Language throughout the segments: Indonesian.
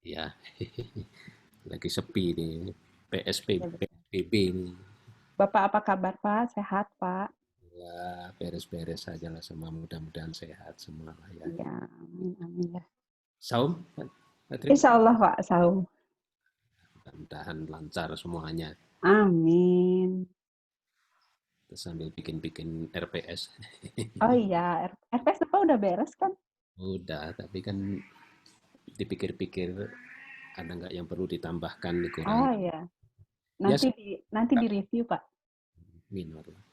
Ya, lagi sepi nih. Ya, betul. PSBB ini. Bapak apa kabar, Pak? Sehat, Pak? Ya, beres-beres saja lah semua. Mudah-mudahan sehat semua lah ya. Iya, amin, amin ya. Saum, Patri? Insya Allah, Pak, saum. Mudah-mudahan lancar semuanya. Amin. Terus sambil bikin-bikin RPS. Oh iya, RPS Bapak udah beres kan? Udah, tapi kan dipikir-pikir ada nggak yang perlu ditambahkan, Oh dikurangi. iya, Ya, nanti di review, Pak. minor lah.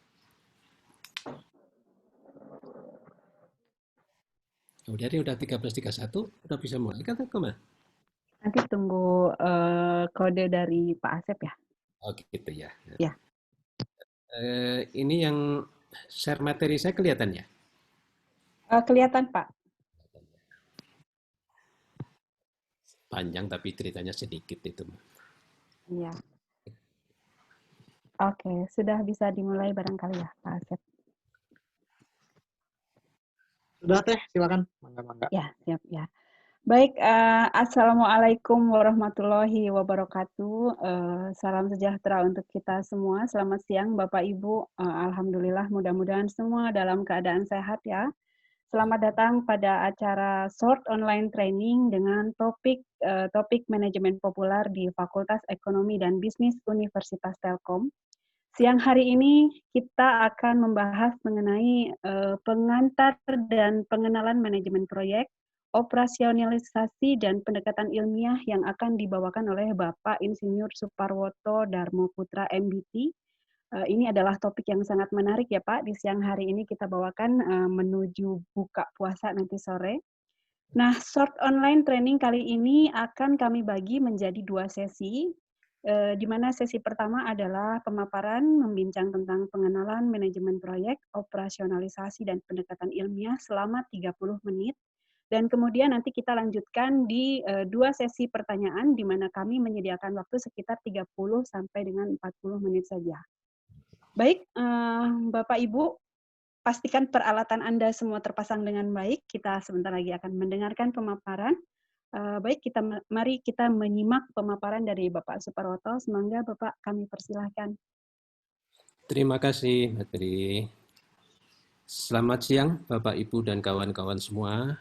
Udah 13.31, udah bisa mulai kan kemana? Nanti tunggu kode dari Pak Asep ya. Oh gitu ya. Ya, Ini yang share materi saya kelihatan ya? kelihatan, Pak. Panjang tapi ceritanya sedikit itu. Iya. Oke, sudah bisa dimulai barangkali ya, Pak Asep. Sudah teh, silakan. Mangga, mangga. Ya, siap ya. Baik, assalamualaikum warahmatullahi wabarakatuh. Salam sejahtera untuk kita semua. Selamat siang, Bapak Ibu. Alhamdulillah, mudah-mudahan semua dalam keadaan sehat ya. Selamat datang pada acara short online training dengan topik manajemen populer di Fakultas Ekonomi dan Bisnis Universitas Telkom. Siang hari ini kita akan membahas mengenai pengantar dan pengenalan manajemen proyek, operasionalisasi dan pendekatan ilmiah yang akan dibawakan oleh Bapak Insinyur Suparwoto Darmo Putra MBT. Ini adalah topik yang sangat menarik ya Pak. Di siang hari ini kita bawakan menuju buka puasa nanti sore. Nah, short online training kali ini akan kami bagi menjadi 2 sesi, di mana sesi pertama adalah pemaparan membincang tentang pengenalan manajemen proyek, operasionalisasi, dan pendekatan ilmiah selama 30 menit. Dan kemudian nanti kita lanjutkan di 2 sesi pertanyaan, di mana kami menyediakan waktu sekitar 30 sampai dengan 40 menit saja. Baik, Bapak Ibu, pastikan peralatan Anda semua terpasang dengan baik. Kita sebentar lagi akan mendengarkan pemaparan. Baik, mari kita menyimak pemaparan dari Bapak Suparwoto. Semoga Bapak kami persilahkan. Terima kasih, Materi. Selamat siang, Bapak, Ibu, dan kawan-kawan semua.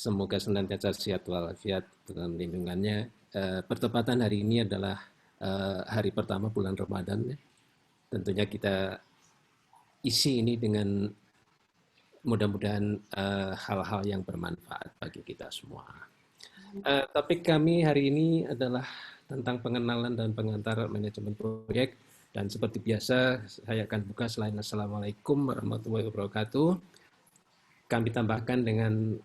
Semoga senantiasa sehat walafiat dalam lindungannya. Pertepatan hari ini adalah hari pertama bulan Ramadan. Tentunya kita isi ini dengan mudah-mudahan hal-hal yang bermanfaat bagi kita semua. Topik kami hari ini adalah tentang pengenalan dan pengantar manajemen proyek. Dan seperti biasa, saya akan buka selain Assalamualaikum warahmatullahi wabarakatuh. Kami tambahkan dengan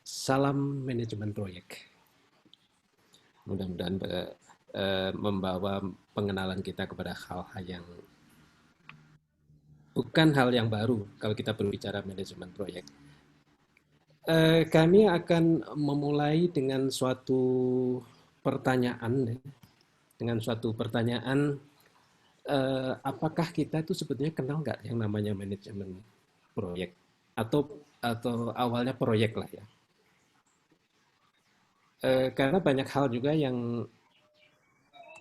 salam manajemen proyek. Mudah-mudahan membawa pengenalan kita kepada hal-hal yang bukan hal yang baru kalau kita berbicara manajemen proyek. Kami akan memulai dengan suatu pertanyaan, dengan suatu pertanyaan, apakah kita itu sebetulnya kenal nggak yang namanya manajemen proyek atau awalnya proyek lah ya. Karena banyak hal juga yang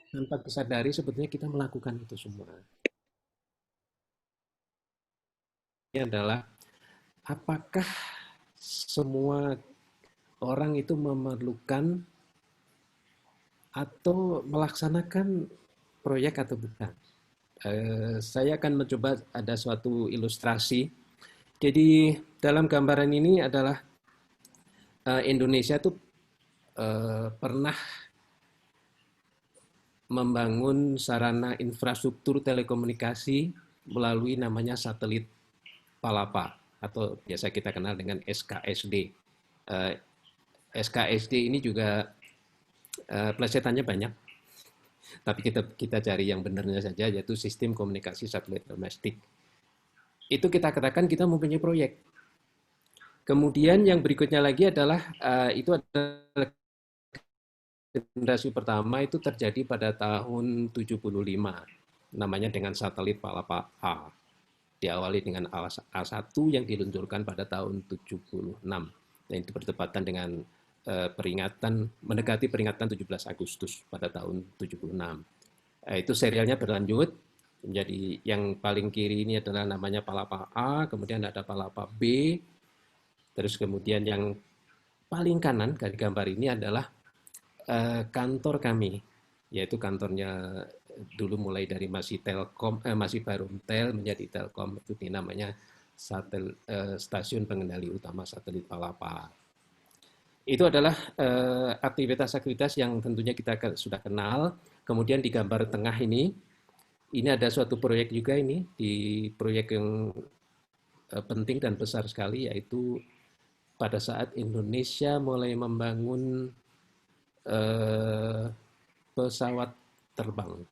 tanpa disadari sebetulnya kita melakukan itu semua. Ini adalah apakah semua orang itu memerlukan atau melaksanakan proyek atau bukan. Saya akan mencoba ada suatu ilustrasi. Jadi dalam gambaran ini adalah Indonesia itu pernah membangun sarana infrastruktur telekomunikasi melalui namanya satelit Palapa atau biasa kita kenal dengan SKSD. SKSD ini juga plesetannya banyak, tapi kita cari yang benarnya saja, yaitu sistem komunikasi satelit domestik. Itu kita katakan kita mempunyai proyek. Kemudian yang berikutnya lagi adalah itu adalah generasi pertama itu terjadi pada tahun 75, namanya dengan satelit Palapa A. Diawali dengan A1 yang diluncurkan pada tahun 76. Nah, itu bertepatan dengan mendekati peringatan 17 Agustus pada tahun 76. Itu serialnya berlanjut menjadi yang paling kiri ini adalah namanya Palapa A, kemudian ada Palapa B, terus kemudian yang paling kanan dari gambar ini adalah kantor kami, yaitu kantornya dulu mulai dari masih Telkom, masih Barumtel menjadi Telkom, itu namanya stasiun pengendali utama satelit Palapa. Itu adalah aktivitas-aktivitas yang tentunya kita sudah kenal. Kemudian di gambar tengah ini ada suatu proyek juga ini, di proyek yang penting dan besar sekali, yaitu pada saat Indonesia mulai membangun pesawat terbang,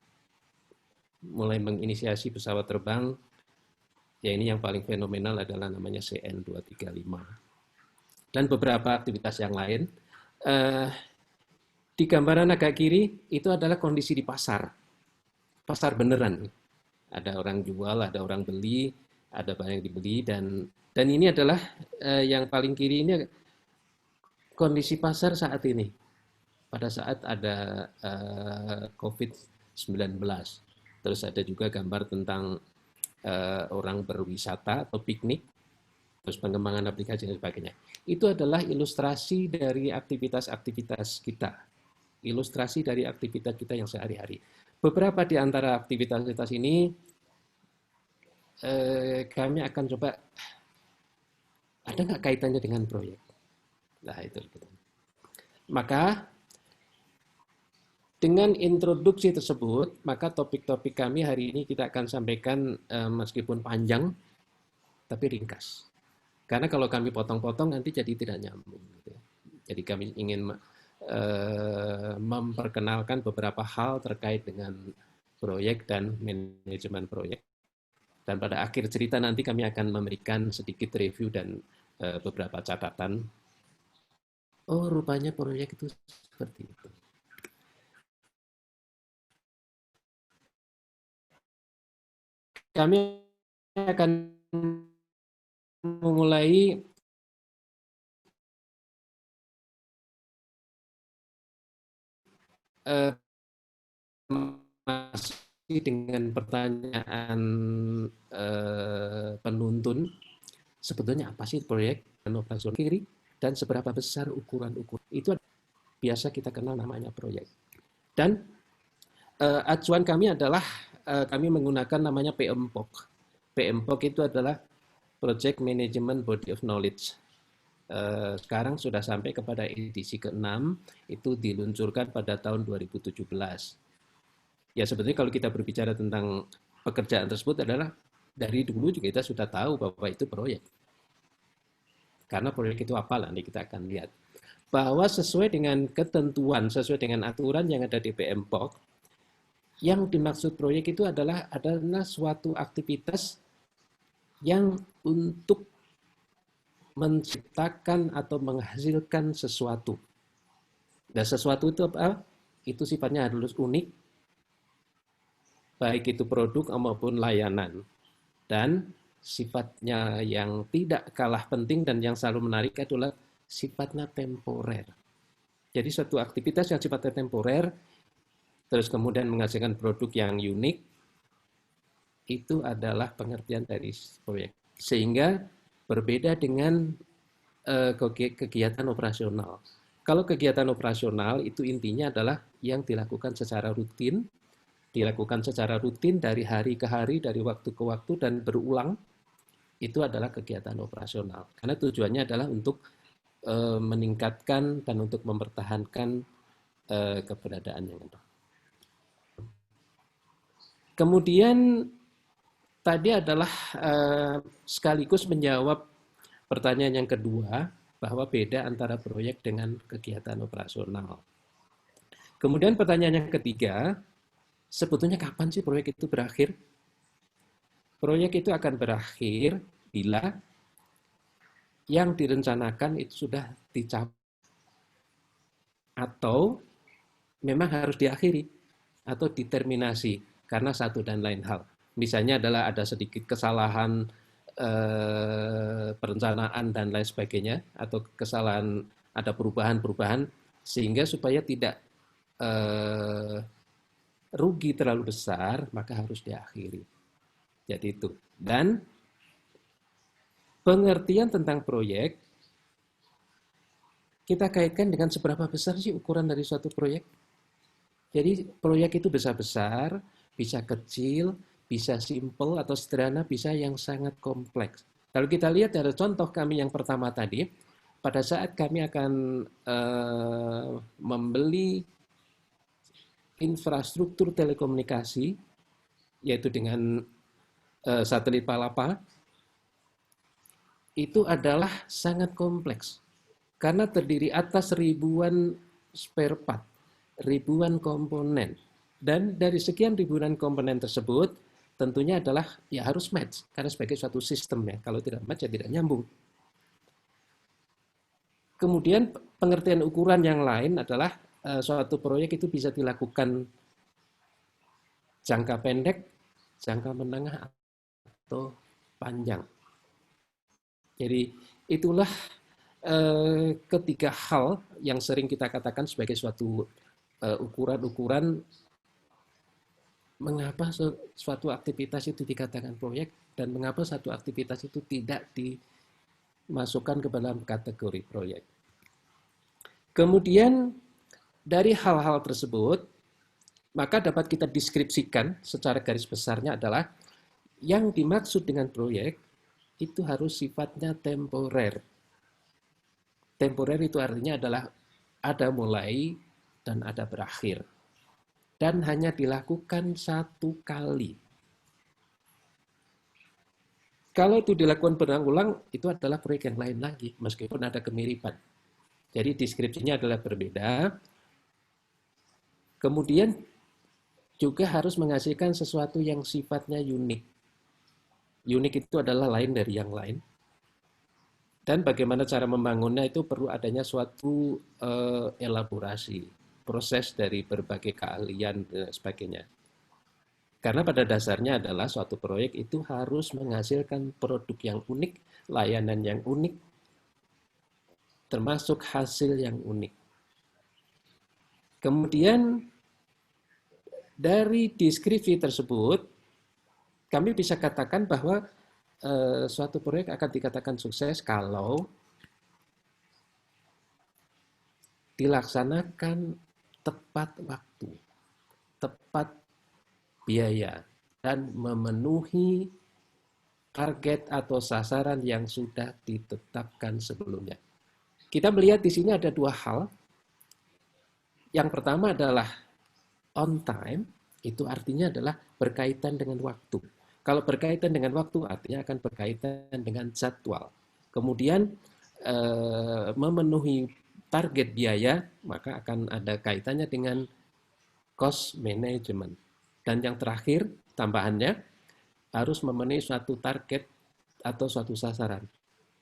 mulai menginisiasi pesawat terbang, ya ini yang paling fenomenal adalah namanya CN235. Dan beberapa aktivitas yang lain. Di gambaran agak kiri itu adalah kondisi di pasar beneran. Ada orang jual, ada orang beli, ada barang yang dibeli, dan ini adalah yang paling kiri ini kondisi pasar saat ini. Pada saat ada COVID-19. Terus ada juga gambar tentang orang berwisata atau piknik, terus pengembangan aplikasi dan sebagainya. Itu adalah ilustrasi dari aktivitas-aktivitas kita. Ilustrasi dari aktivitas kita yang sehari-hari. Beberapa di antara aktivitas ini kami akan coba, ada nggak kaitannya dengan proyek? Nah itu. Maka dengan introduksi tersebut, maka topik-topik kami hari ini kita akan sampaikan meskipun panjang, tapi ringkas. Karena kalau kami potong-potong nanti jadi tidak nyambung. Gitu. Jadi kami ingin memperkenalkan beberapa hal terkait dengan proyek dan manajemen proyek. Dan pada akhir cerita nanti kami akan memberikan sedikit review dan beberapa catatan. Oh, rupanya proyek itu seperti itu. Kami akan memulai masih dengan pertanyaan penuntun, sebetulnya apa sih proyek dan operasional kiri, dan seberapa besar ukuran-ukuran. Itu biasa kita kenal namanya proyek. Dan acuan kami adalah kami menggunakan namanya PMPOK. PMPOK itu adalah Project Management Body of Knowledge. Sekarang sudah sampai kepada edisi ke-6, itu diluncurkan pada tahun 2017. Ya sebetulnya kalau kita berbicara tentang pekerjaan tersebut adalah dari dulu juga kita sudah tahu bahwa itu proyek. Karena proyek itu apa, nanti kita akan lihat. Bahwa sesuai dengan ketentuan, sesuai dengan aturan yang ada di PMPOK, yang dimaksud proyek itu adalah suatu aktivitas yang untuk menciptakan atau menghasilkan sesuatu. Dan sesuatu itu apa? Itu sifatnya harus unik, baik itu produk maupun layanan. Dan sifatnya yang tidak kalah penting dan yang selalu menarik adalah sifatnya temporer. Jadi suatu aktivitas yang sifatnya temporer, terus kemudian menghasilkan produk yang unik, itu adalah pengertian dari proyek. Sehingga berbeda dengan kegiatan operasional. Kalau kegiatan operasional itu intinya adalah yang dilakukan secara rutin dari hari ke hari, dari waktu ke waktu, dan berulang, itu adalah kegiatan operasional. Karena tujuannya adalah untuk meningkatkan dan untuk mempertahankan keberadaan yang ada. Kemudian tadi adalah sekaligus menjawab pertanyaan yang kedua, bahwa beda antara proyek dengan kegiatan operasional. Kemudian pertanyaan yang ketiga, sebetulnya kapan sih proyek itu berakhir? Proyek itu akan berakhir bila yang direncanakan itu sudah dicapai atau memang harus diakhiri atau diterminasi karena satu dan lain hal. Misalnya adalah ada sedikit kesalahan perencanaan dan lain sebagainya, atau kesalahan ada perubahan-perubahan sehingga supaya tidak rugi terlalu besar, maka harus diakhiri. Jadi itu. Dan pengertian tentang proyek kita kaitkan dengan seberapa besar sih ukuran dari suatu proyek. Jadi proyek itu besar-besar, bisa kecil, bisa simple atau sederhana, bisa yang sangat kompleks. Kalau kita lihat dari contoh kami yang pertama tadi, pada saat kami akan membeli infrastruktur telekomunikasi, yaitu dengan satelit Palapa, itu adalah sangat kompleks. Karena terdiri atas ribuan spare part, ribuan komponen. Dan dari sekian ribuan komponen tersebut, tentunya adalah ya harus match. Karena sebagai suatu sistem ya, kalau tidak match ya tidak nyambung. Kemudian pengertian ukuran yang lain adalah suatu proyek itu bisa dilakukan jangka pendek, jangka menengah, atau panjang. Jadi itulah ketiga hal yang sering kita katakan sebagai suatu ukuran-ukuran mengapa suatu aktivitas itu dikatakan proyek dan mengapa satu aktivitas itu tidak dimasukkan ke dalam kategori proyek. Kemudian dari hal-hal tersebut, maka dapat kita deskripsikan secara garis besarnya adalah yang dimaksud dengan proyek itu harus sifatnya temporer. Temporer itu artinya adalah ada mulai dan ada berakhir. Dan hanya dilakukan satu kali. Kalau itu dilakukan berulang-ulang, itu adalah proyek yang lain lagi, meskipun ada kemiripan. Jadi deskripsinya adalah berbeda. Kemudian juga harus menghasilkan sesuatu yang sifatnya unik. Unik itu adalah lain dari yang lain. Dan bagaimana cara membangunnya itu perlu adanya suatu elaborasi, proses dari berbagai keahlian dan sebagainya. Karena pada dasarnya adalah suatu proyek itu harus menghasilkan produk yang unik, layanan yang unik, termasuk hasil yang unik. Kemudian dari deskripsi tersebut, kami bisa katakan bahwa suatu proyek akan dikatakan sukses kalau dilaksanakan tepat waktu, tepat biaya, dan memenuhi target atau sasaran yang sudah ditetapkan sebelumnya. Kita melihat di sini ada dua hal. Yang pertama adalah on time, itu artinya adalah berkaitan dengan waktu. Kalau berkaitan dengan waktu, artinya akan berkaitan dengan jadwal. Kemudian memenuhi target biaya, maka akan ada kaitannya dengan cost management. Dan yang terakhir, tambahannya, harus memenuhi suatu target atau suatu sasaran.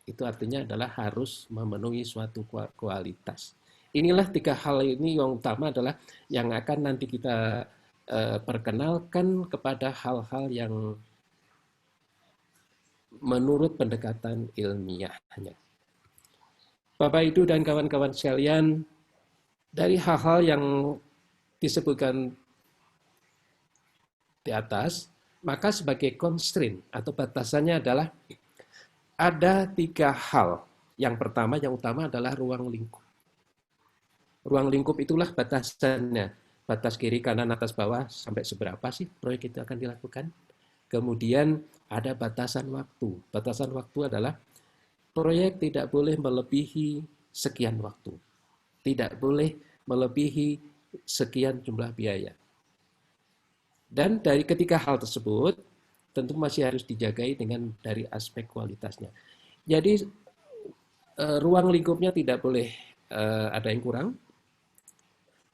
Itu artinya adalah harus memenuhi suatu kualitas. Inilah tiga hal ini yang utama adalah yang akan nanti kita perkenalkan kepada hal-hal yang menurut pendekatan ilmiahnya. Bapak, Ibu, dan kawan-kawan sekalian, dari hal-hal yang disebutkan di atas, maka sebagai constraint atau batasannya adalah ada tiga hal. Yang pertama, yang utama adalah ruang lingkup. Ruang lingkup itulah batasannya. Batas kiri, kanan, atas, bawah, sampai seberapa sih proyek itu akan dilakukan. Kemudian ada batasan waktu. Batasan waktu adalah proyek tidak boleh melebihi sekian waktu. Tidak boleh melebihi sekian jumlah biaya. Dan dari ketiga hal tersebut, tentu masih harus dijagai dengan dari aspek kualitasnya. Jadi ruang lingkupnya tidak boleh ada yang kurang.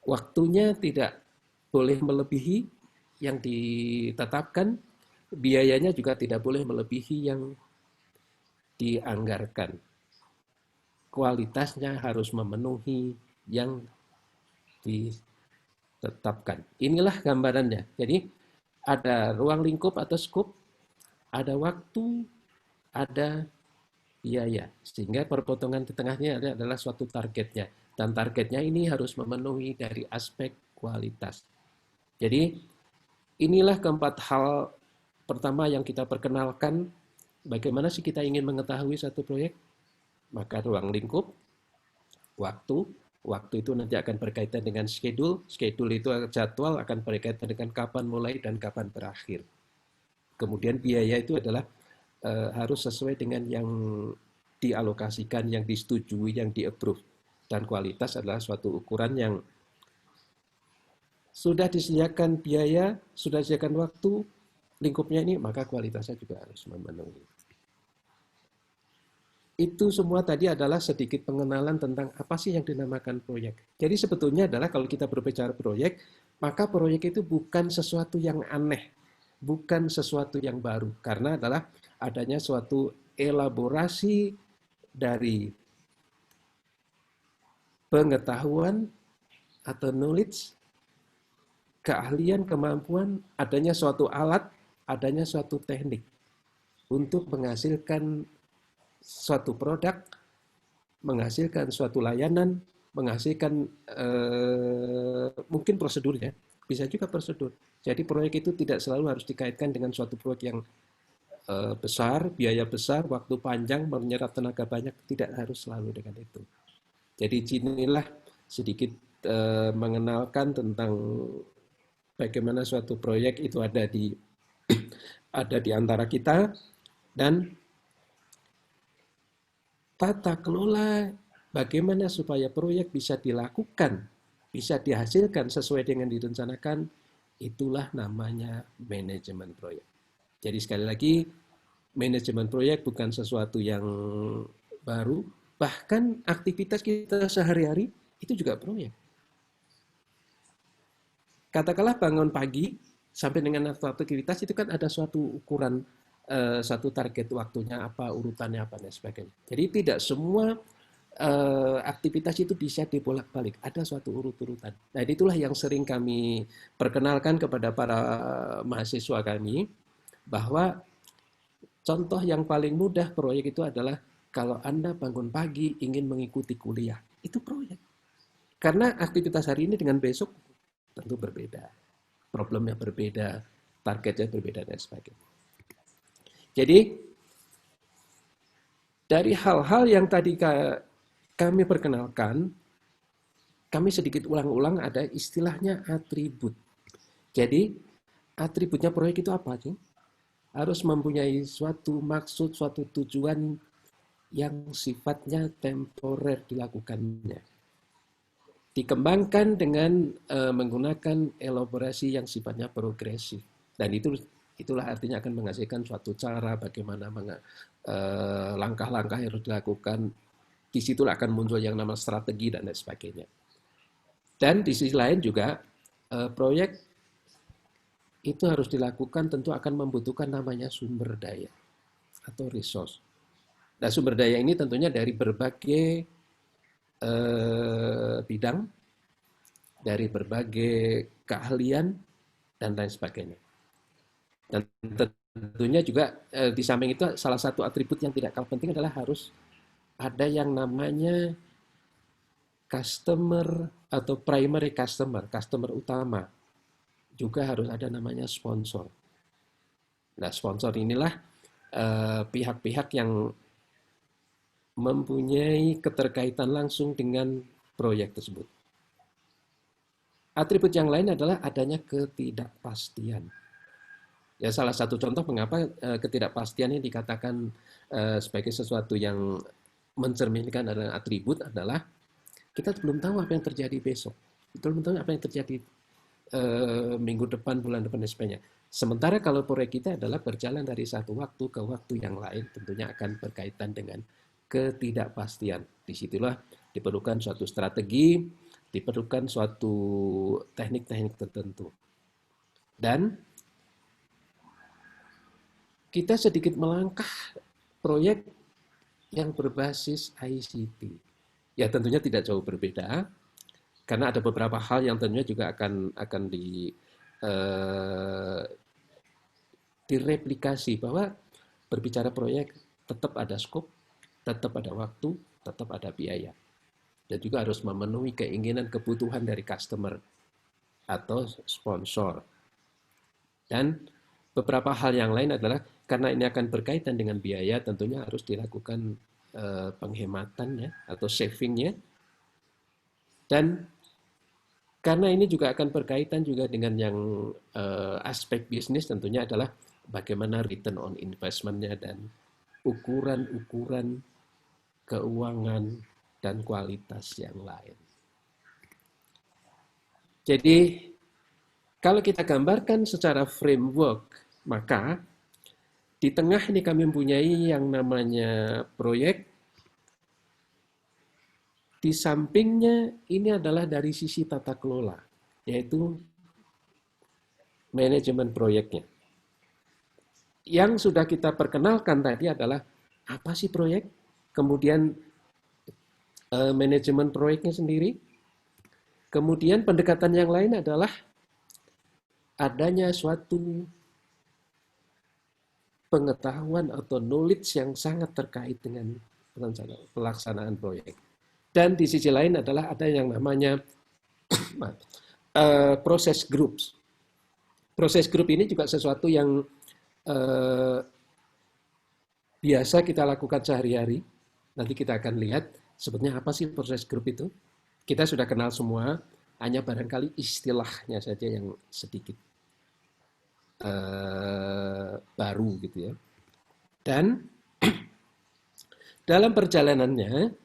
Waktunya tidak boleh melebihi yang ditetapkan, biayanya juga tidak boleh melebihi yang dianggarkan. Kualitasnya harus memenuhi yang ditetapkan. Inilah gambarannya. Jadi ada ruang lingkup atau skop, ada waktu, ada biaya. Sehingga perpotongan di tengahnya adalah suatu targetnya. Dan targetnya ini harus memenuhi dari aspek kualitas. Jadi inilah keempat hal pertama yang kita perkenalkan. Bagaimana sih kita ingin mengetahui satu proyek? Maka ruang lingkup, waktu, waktu itu nanti akan berkaitan dengan schedule, schedule itu jadwal akan berkaitan dengan kapan mulai dan kapan berakhir. Kemudian biaya itu adalah harus sesuai dengan yang dialokasikan, yang disetujui, yang di-approve. Dan kualitas adalah suatu ukuran yang sudah disediakan biaya, sudah disediakan waktu, lingkupnya ini, maka kualitasnya juga harus memenuhi. Itu semua tadi adalah sedikit pengenalan tentang apa sih yang dinamakan proyek. Jadi sebetulnya adalah kalau kita berbicara proyek, maka proyek itu bukan sesuatu yang aneh, bukan sesuatu yang baru, karena adalah adanya suatu elaborasi dari pengetahuan atau knowledge, keahlian, kemampuan, adanya suatu alat, adanya suatu teknik untuk menghasilkan suatu produk, menghasilkan suatu layanan, menghasilkan mungkin prosedurnya, bisa juga prosedur. Jadi proyek itu tidak selalu harus dikaitkan dengan suatu proyek yang besar, biaya besar, waktu panjang, menyerap tenaga banyak, tidak harus selalu dengan itu. Jadi inilah sedikit mengenalkan tentang bagaimana suatu proyek itu ada di antara kita, dan tata kelola bagaimana supaya proyek bisa dilakukan, bisa dihasilkan sesuai dengan direncanakan, itulah namanya manajemen proyek. Jadi sekali lagi, manajemen proyek bukan sesuatu yang baru, bahkan aktivitas kita sehari-hari itu juga proyek. Katakanlah bangun pagi sampai dengan aktivitas itu kan ada suatu ukuran, satu target waktunya apa, urutannya apa, dan sebagainya. Jadi tidak semua aktivitas itu bisa dibolak-balik, ada suatu urut-urutan. Nah, itulah yang sering kami perkenalkan kepada para mahasiswa kami, bahwa contoh yang paling mudah proyek itu adalah kalau Anda bangun pagi ingin mengikuti kuliah, itu proyek. Karena aktivitas hari ini dengan besok tentu berbeda, problemnya berbeda, targetnya berbeda, dan sebagainya. Jadi, dari hal-hal yang tadi kami perkenalkan, kami sedikit ulang-ulang ada istilahnya atribut. Jadi, atributnya proyek itu apa sih? Harus mempunyai suatu maksud, suatu tujuan yang sifatnya temporer dilakukannya. Dikembangkan dengan menggunakan elaborasi yang sifatnya progresif. Dan itulah artinya akan menghasilkan suatu cara bagaimana langkah-langkah yang harus dilakukan. Disitulah akan muncul yang namanya strategi dan lain sebagainya. Dan di sisi lain juga proyek itu harus dilakukan tentu akan membutuhkan namanya sumber daya atau resource. Nah, sumber daya ini tentunya dari berbagai bidang, dari berbagai keahlian, dan lain sebagainya. Dan tentunya juga di samping itu salah satu atribut yang tidak kalah penting adalah harus ada yang namanya customer atau primary customer, customer utama. Juga harus ada namanya sponsor. Nah, sponsor inilah pihak-pihak yang mempunyai keterkaitan langsung dengan proyek tersebut. Atribut yang lain adalah adanya ketidakpastian. Ya, salah satu contoh mengapa ketidakpastian ini dikatakan sebagai sesuatu yang mencerminkan adalah atribut adalah kita belum tahu apa yang terjadi besok. Kita belum tahu apa yang terjadi minggu depan, bulan depan, dan sebagainya. Sementara kalau proyek kita adalah berjalan dari satu waktu ke waktu yang lain, tentunya akan berkaitan dengan ketidakpastian. Disitulah diperlukan suatu strategi, diperlukan suatu teknik-teknik tertentu. Dan kita sedikit melangkah proyek yang berbasis ICT. Ya tentunya tidak jauh berbeda, karena ada beberapa hal yang tentunya juga akan direplikasi, bahwa berbicara proyek tetap ada skop, tetap ada waktu, tetap ada biaya. Dan juga harus memenuhi keinginan kebutuhan dari customer atau sponsor. Dan beberapa hal yang lain adalah karena ini akan berkaitan dengan biaya, tentunya harus dilakukan penghematannya atau savingnya. Dan karena ini juga akan berkaitan juga dengan yang aspek bisnis, tentunya adalah bagaimana return on investment-nya dan ukuran-ukuran keuangan dan kualitas yang lain. Jadi kalau kita gambarkan secara framework, maka di tengah ini kami mempunyai yang namanya proyek. Di sampingnya ini adalah dari sisi tata kelola, yaitu manajemen proyeknya. Yang sudah kita perkenalkan tadi adalah apa sih proyek, kemudian manajemen proyeknya sendiri, kemudian pendekatan yang lain adalah adanya suatu pengetahuan atau knowledge yang sangat terkait dengan pelaksanaan proyek. Dan di sisi lain adalah ada yang namanya proses groups. Proses group ini juga sesuatu yang biasa kita lakukan sehari-hari. Nanti kita akan lihat sebetulnya apa sih proses group itu. Kita sudah kenal semua, hanya barangkali istilahnya saja yang sedikit baru gitu ya. Dan dalam perjalanannya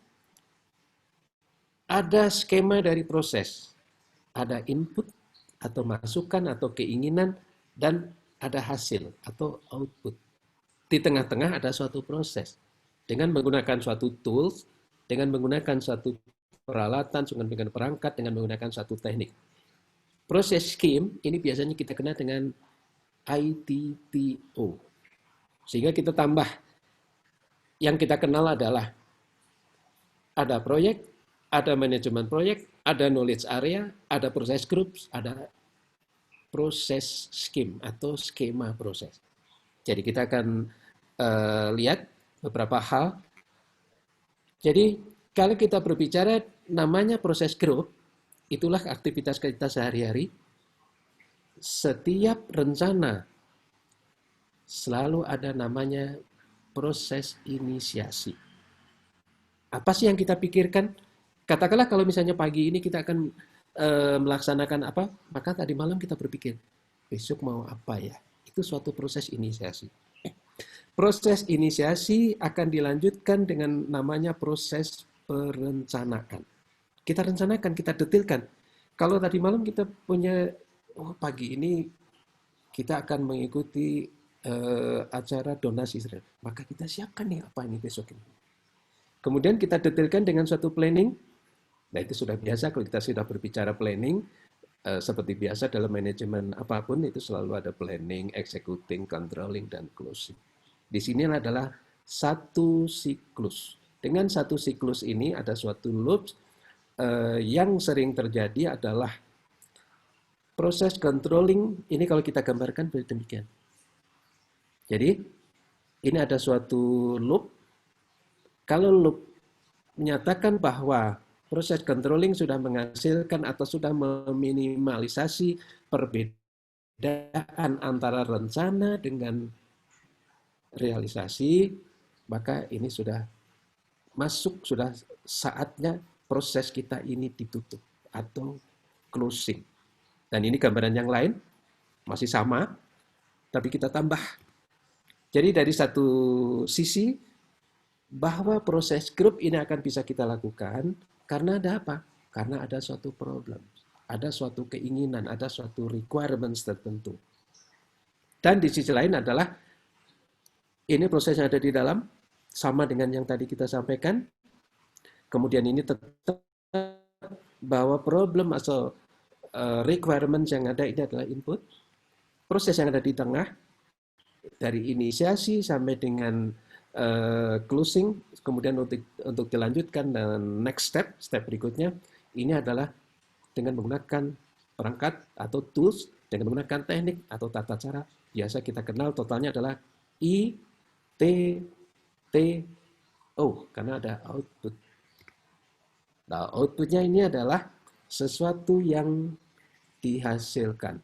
ada skema dari proses, ada input atau masukan atau keinginan, dan ada hasil atau output. Di tengah-tengah ada suatu proses dengan menggunakan suatu tools, dengan menggunakan suatu peralatan, dengan perangkat, dengan menggunakan suatu teknik. Proses scheme ini biasanya kita kenal dengan ITTO. Sehingga kita tambah, yang kita kenal adalah ada proyek, ada manajemen proyek, ada knowledge area, ada proses groups, ada proses scheme atau skema proses. Jadi kita akan lihat beberapa hal. Jadi kalau kita berbicara namanya proses group, itulah aktivitas kita sehari-hari. Setiap rencana selalu ada namanya proses inisiasi. Apa sih yang kita pikirkan? Katakanlah kalau misalnya pagi ini kita akan melaksanakan apa, maka tadi malam kita berpikir, besok mau apa ya? Itu suatu proses inisiasi. Proses inisiasi akan dilanjutkan dengan namanya proses perencanaan. Kita rencanakan, kita detailkan. Kalau tadi malam kita punya, pagi ini kita akan mengikuti acara donasi, maka kita siapkan nih apa ini besok ini. Kemudian kita detailkan dengan suatu planning. Nah itu sudah biasa kalau kita sudah berbicara planning, seperti biasa dalam manajemen apapun itu selalu ada planning, executing, controlling, dan closing. Di sini adalah satu siklus. Dengan satu siklus ini ada suatu loops yang sering terjadi adalah proses controlling. Ini kalau kita gambarkan seperti demikian. Jadi ini ada suatu loop. Kalau loop menyatakan bahwa proses controlling sudah menghasilkan atau sudah meminimalisasi perbedaan antara rencana dengan realisasi, maka ini sudah masuk, sudah saatnya proses kita ini ditutup atau closing. Dan ini gambaran yang lain, masih sama, tapi kita tambah. Jadi dari satu sisi, bahwa proses group ini akan bisa kita lakukan, karena ada apa? Karena ada suatu problem, ada suatu keinginan, ada suatu requirements tertentu. Dan di sisi lain adalah, ini proses yang ada di dalam, sama dengan yang tadi kita sampaikan. Kemudian ini tetap bahwa problem atau requirements yang ada ini adalah input. Proses yang ada di tengah, dari inisiasi sampai dengan closing, kemudian untuk dilanjutkan dan next step berikutnya, ini adalah dengan menggunakan perangkat atau tools, dengan menggunakan teknik atau tata cara, biasa kita kenal totalnya adalah I, T, T, Oh, karena ada output. Nah, outputnya ini adalah sesuatu yang dihasilkan.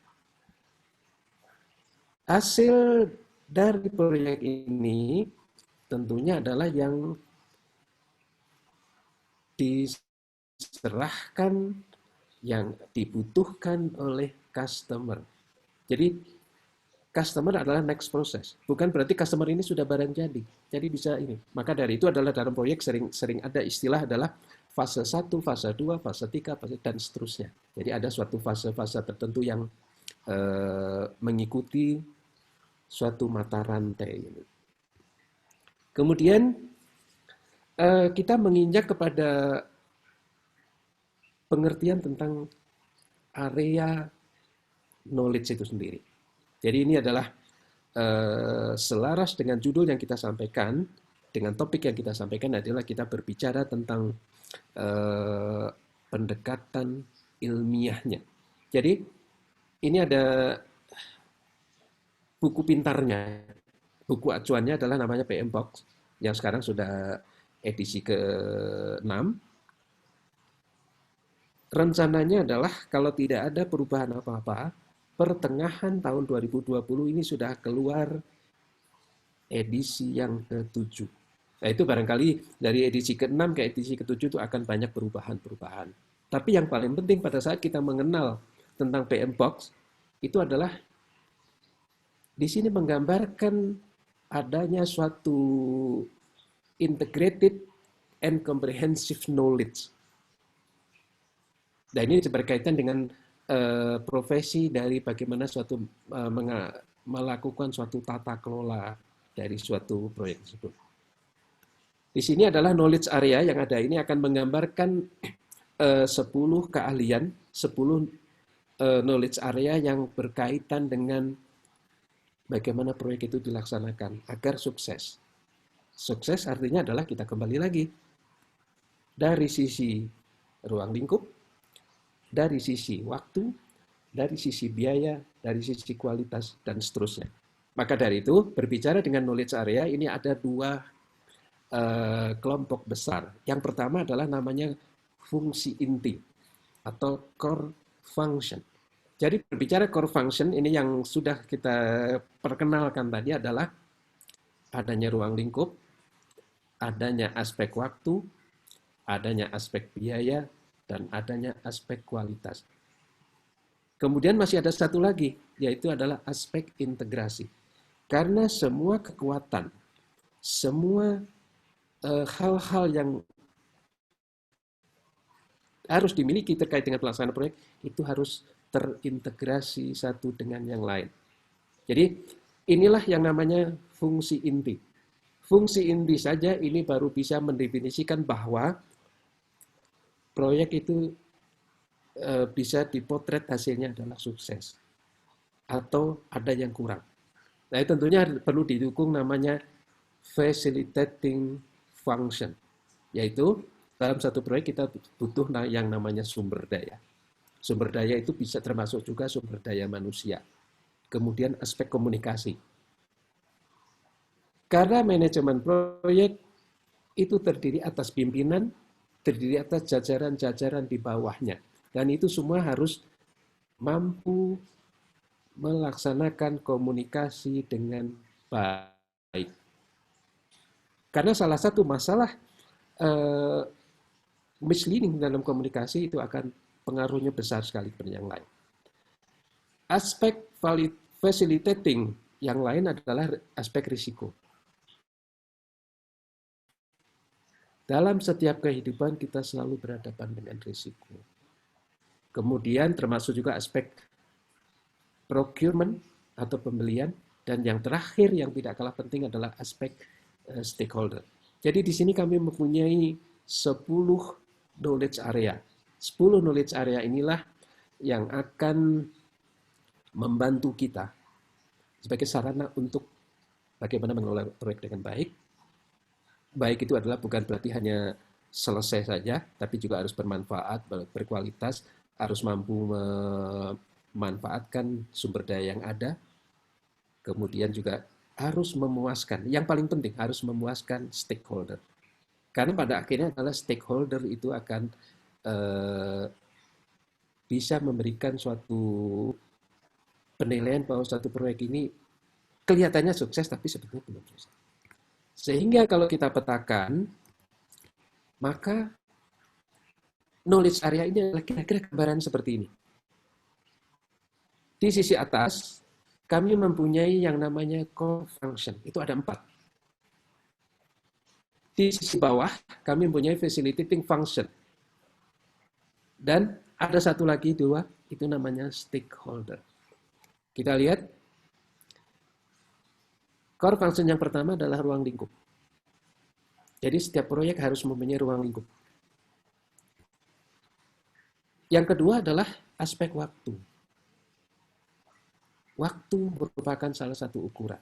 Hasil dari proyek ini tentunya adalah yang diserahkan, yang dibutuhkan oleh customer. Jadi customer adalah next process. Bukan berarti customer ini sudah barang jadi. Jadi bisa ini. Maka dari itu adalah dalam proyek sering ada istilah adalah fase 1, fase 2, fase 3, dan seterusnya. Jadi ada suatu fase-fase tertentu yang mengikuti suatu mata rantai ini. Kemudian kita menginjak kepada pengertian tentang area knowledge itu sendiri. Jadi ini adalah selaras dengan judul yang kita sampaikan, dengan topik yang kita sampaikan adalah kita berbicara tentang pendekatan ilmiahnya. Jadi ini ada buku pintarnya, buku acuannya adalah namanya PM Box, yang sekarang sudah edisi ke-6. Rencananya adalah kalau tidak ada perubahan apa-apa, pertengahan tahun 2020 ini sudah keluar edisi yang ke-7. Nah itu barangkali dari edisi ke-6 ke edisi ke-7 itu akan banyak perubahan-perubahan. Tapi yang paling penting pada saat kita mengenal tentang PM Box, itu adalah di sini menggambarkan adanya suatu integrated and comprehensive knowledge. Dan ini berkaitan dengan profesi dari bagaimana suatu melakukan suatu tata kelola dari suatu proyek tersebut. Di sini adalah knowledge area yang ada ini akan menggambarkan 10 keahlian, 10 knowledge area yang berkaitan dengan bagaimana proyek itu dilaksanakan agar sukses. Sukses artinya adalah kita kembali lagi dari sisi ruang lingkup, dari sisi waktu, dari sisi biaya, dari sisi kualitas, dan seterusnya. Maka dari itu, berbicara dengan knowledge area, ini ada 2 kelompok besar. Yang pertama adalah namanya fungsi inti atau core function. Jadi berbicara core function, ini yang sudah kita perkenalkan tadi adalah adanya ruang lingkup, adanya aspek waktu, adanya aspek biaya, dan adanya aspek kualitas. Kemudian masih ada satu lagi, yaitu adalah aspek integrasi. Karena semua kekuatan, semua hal-hal yang harus dimiliki terkait dengan pelaksanaan proyek, itu harus terintegrasi satu dengan yang lain. Jadi inilah yang namanya fungsi inti. Fungsi inti saja ini baru bisa mendefinisikan bahwa proyek itu bisa dipotret hasilnya adalah sukses atau ada yang kurang. Nah, tentunya perlu didukung namanya facilitating function, yaitu dalam satu proyek kita butuh yang namanya sumber daya. Sumber daya itu bisa termasuk juga sumber daya manusia. Kemudian aspek komunikasi. Karena manajemen proyek itu terdiri atas pimpinan, terdiri atas jajaran-jajaran di bawahnya. Dan itu semua harus mampu melaksanakan komunikasi dengan baik. Karena salah satu masalah misleading dalam komunikasi itu akan pengaruhnya besar sekali pada yang lain. Aspek facilitating yang lain adalah aspek risiko. Dalam setiap kehidupan kita selalu berhadapan dengan risiko. Kemudian termasuk juga aspek procurement atau pembelian, dan yang terakhir yang tidak kalah penting adalah aspek stakeholder. Jadi di sini kami mempunyai 10 knowledge area. 10 knowledge area inilah yang akan membantu kita sebagai sarana untuk bagaimana mengelola proyek dengan baik. Baik itu adalah bukan berarti hanya selesai saja, tapi juga harus bermanfaat, berkualitas, harus mampu memanfaatkan sumber daya yang ada, kemudian juga harus memuaskan, yang paling penting harus memuaskan stakeholder. Karena pada akhirnya adalah stakeholder itu akan bisa memberikan suatu penilaian bahwa suatu proyek ini kelihatannya sukses tapi sebetulnya belum sukses. Sehingga kalau kita petakan, maka knowledge area ini adalah kira-kira gambaran seperti ini. Di sisi atas, kami mempunyai yang namanya core function. Itu ada 4. Di sisi bawah, kami mempunyai facilitating function. Dan ada satu lagi, 2, itu namanya stakeholder. Kita lihat, core function yang pertama adalah ruang lingkup. Jadi setiap proyek harus mempunyai ruang lingkup. Yang kedua adalah aspek waktu. Waktu merupakan salah satu ukuran.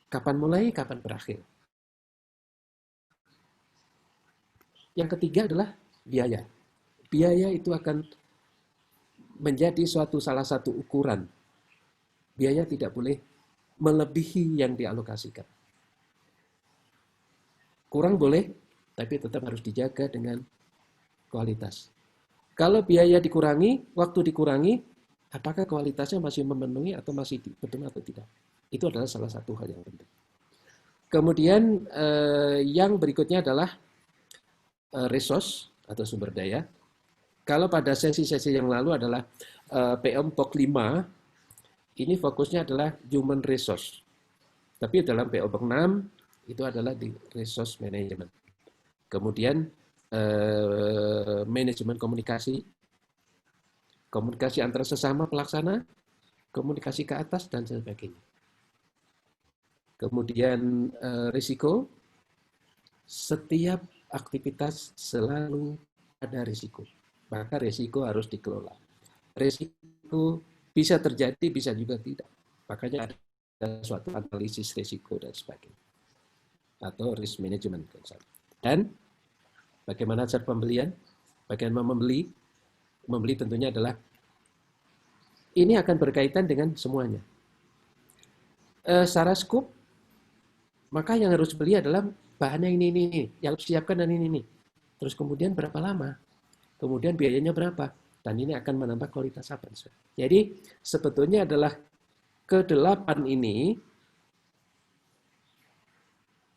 Kapan mulai, kapan berakhir. Yang ketiga adalah biaya. Biaya itu akan menjadi salah satu ukuran. Biaya tidak boleh melebihi yang dialokasikan. Kurang boleh, tapi tetap harus dijaga dengan kualitas. Kalau biaya dikurangi, waktu dikurangi, apakah kualitasnya masih memenuhi atau masih betul atau tidak? Itu adalah salah satu hal yang penting. Kemudian yang berikutnya adalah resource atau sumber daya. Kalau pada sesi-sesi yang lalu adalah PO-POK 5, ini fokusnya adalah human resource. Tapi dalam PO-POK 6, itu adalah di resource management. Kemudian manajemen komunikasi, komunikasi antara sesama pelaksana, komunikasi ke atas, dan sebagainya. Kemudian risiko, setiap aktivitas selalu ada risiko. Maka risiko harus dikelola. Risiko bisa terjadi, bisa juga tidak. Makanya ada suatu analisis risiko dan sebagainya. Atau risk management concept. Dan bagaimana cara pembelian? Bagaimana membeli? Membeli tentunya adalah ini akan berkaitan dengan semuanya. Secara scope, maka yang harus beli adalah bahannya ini, yang harus siapkan dan ini. Terus kemudian berapa lama? Kemudian biayanya berapa? Dan ini akan menambah kualitas apa? Jadi sebetulnya adalah ke-8 ini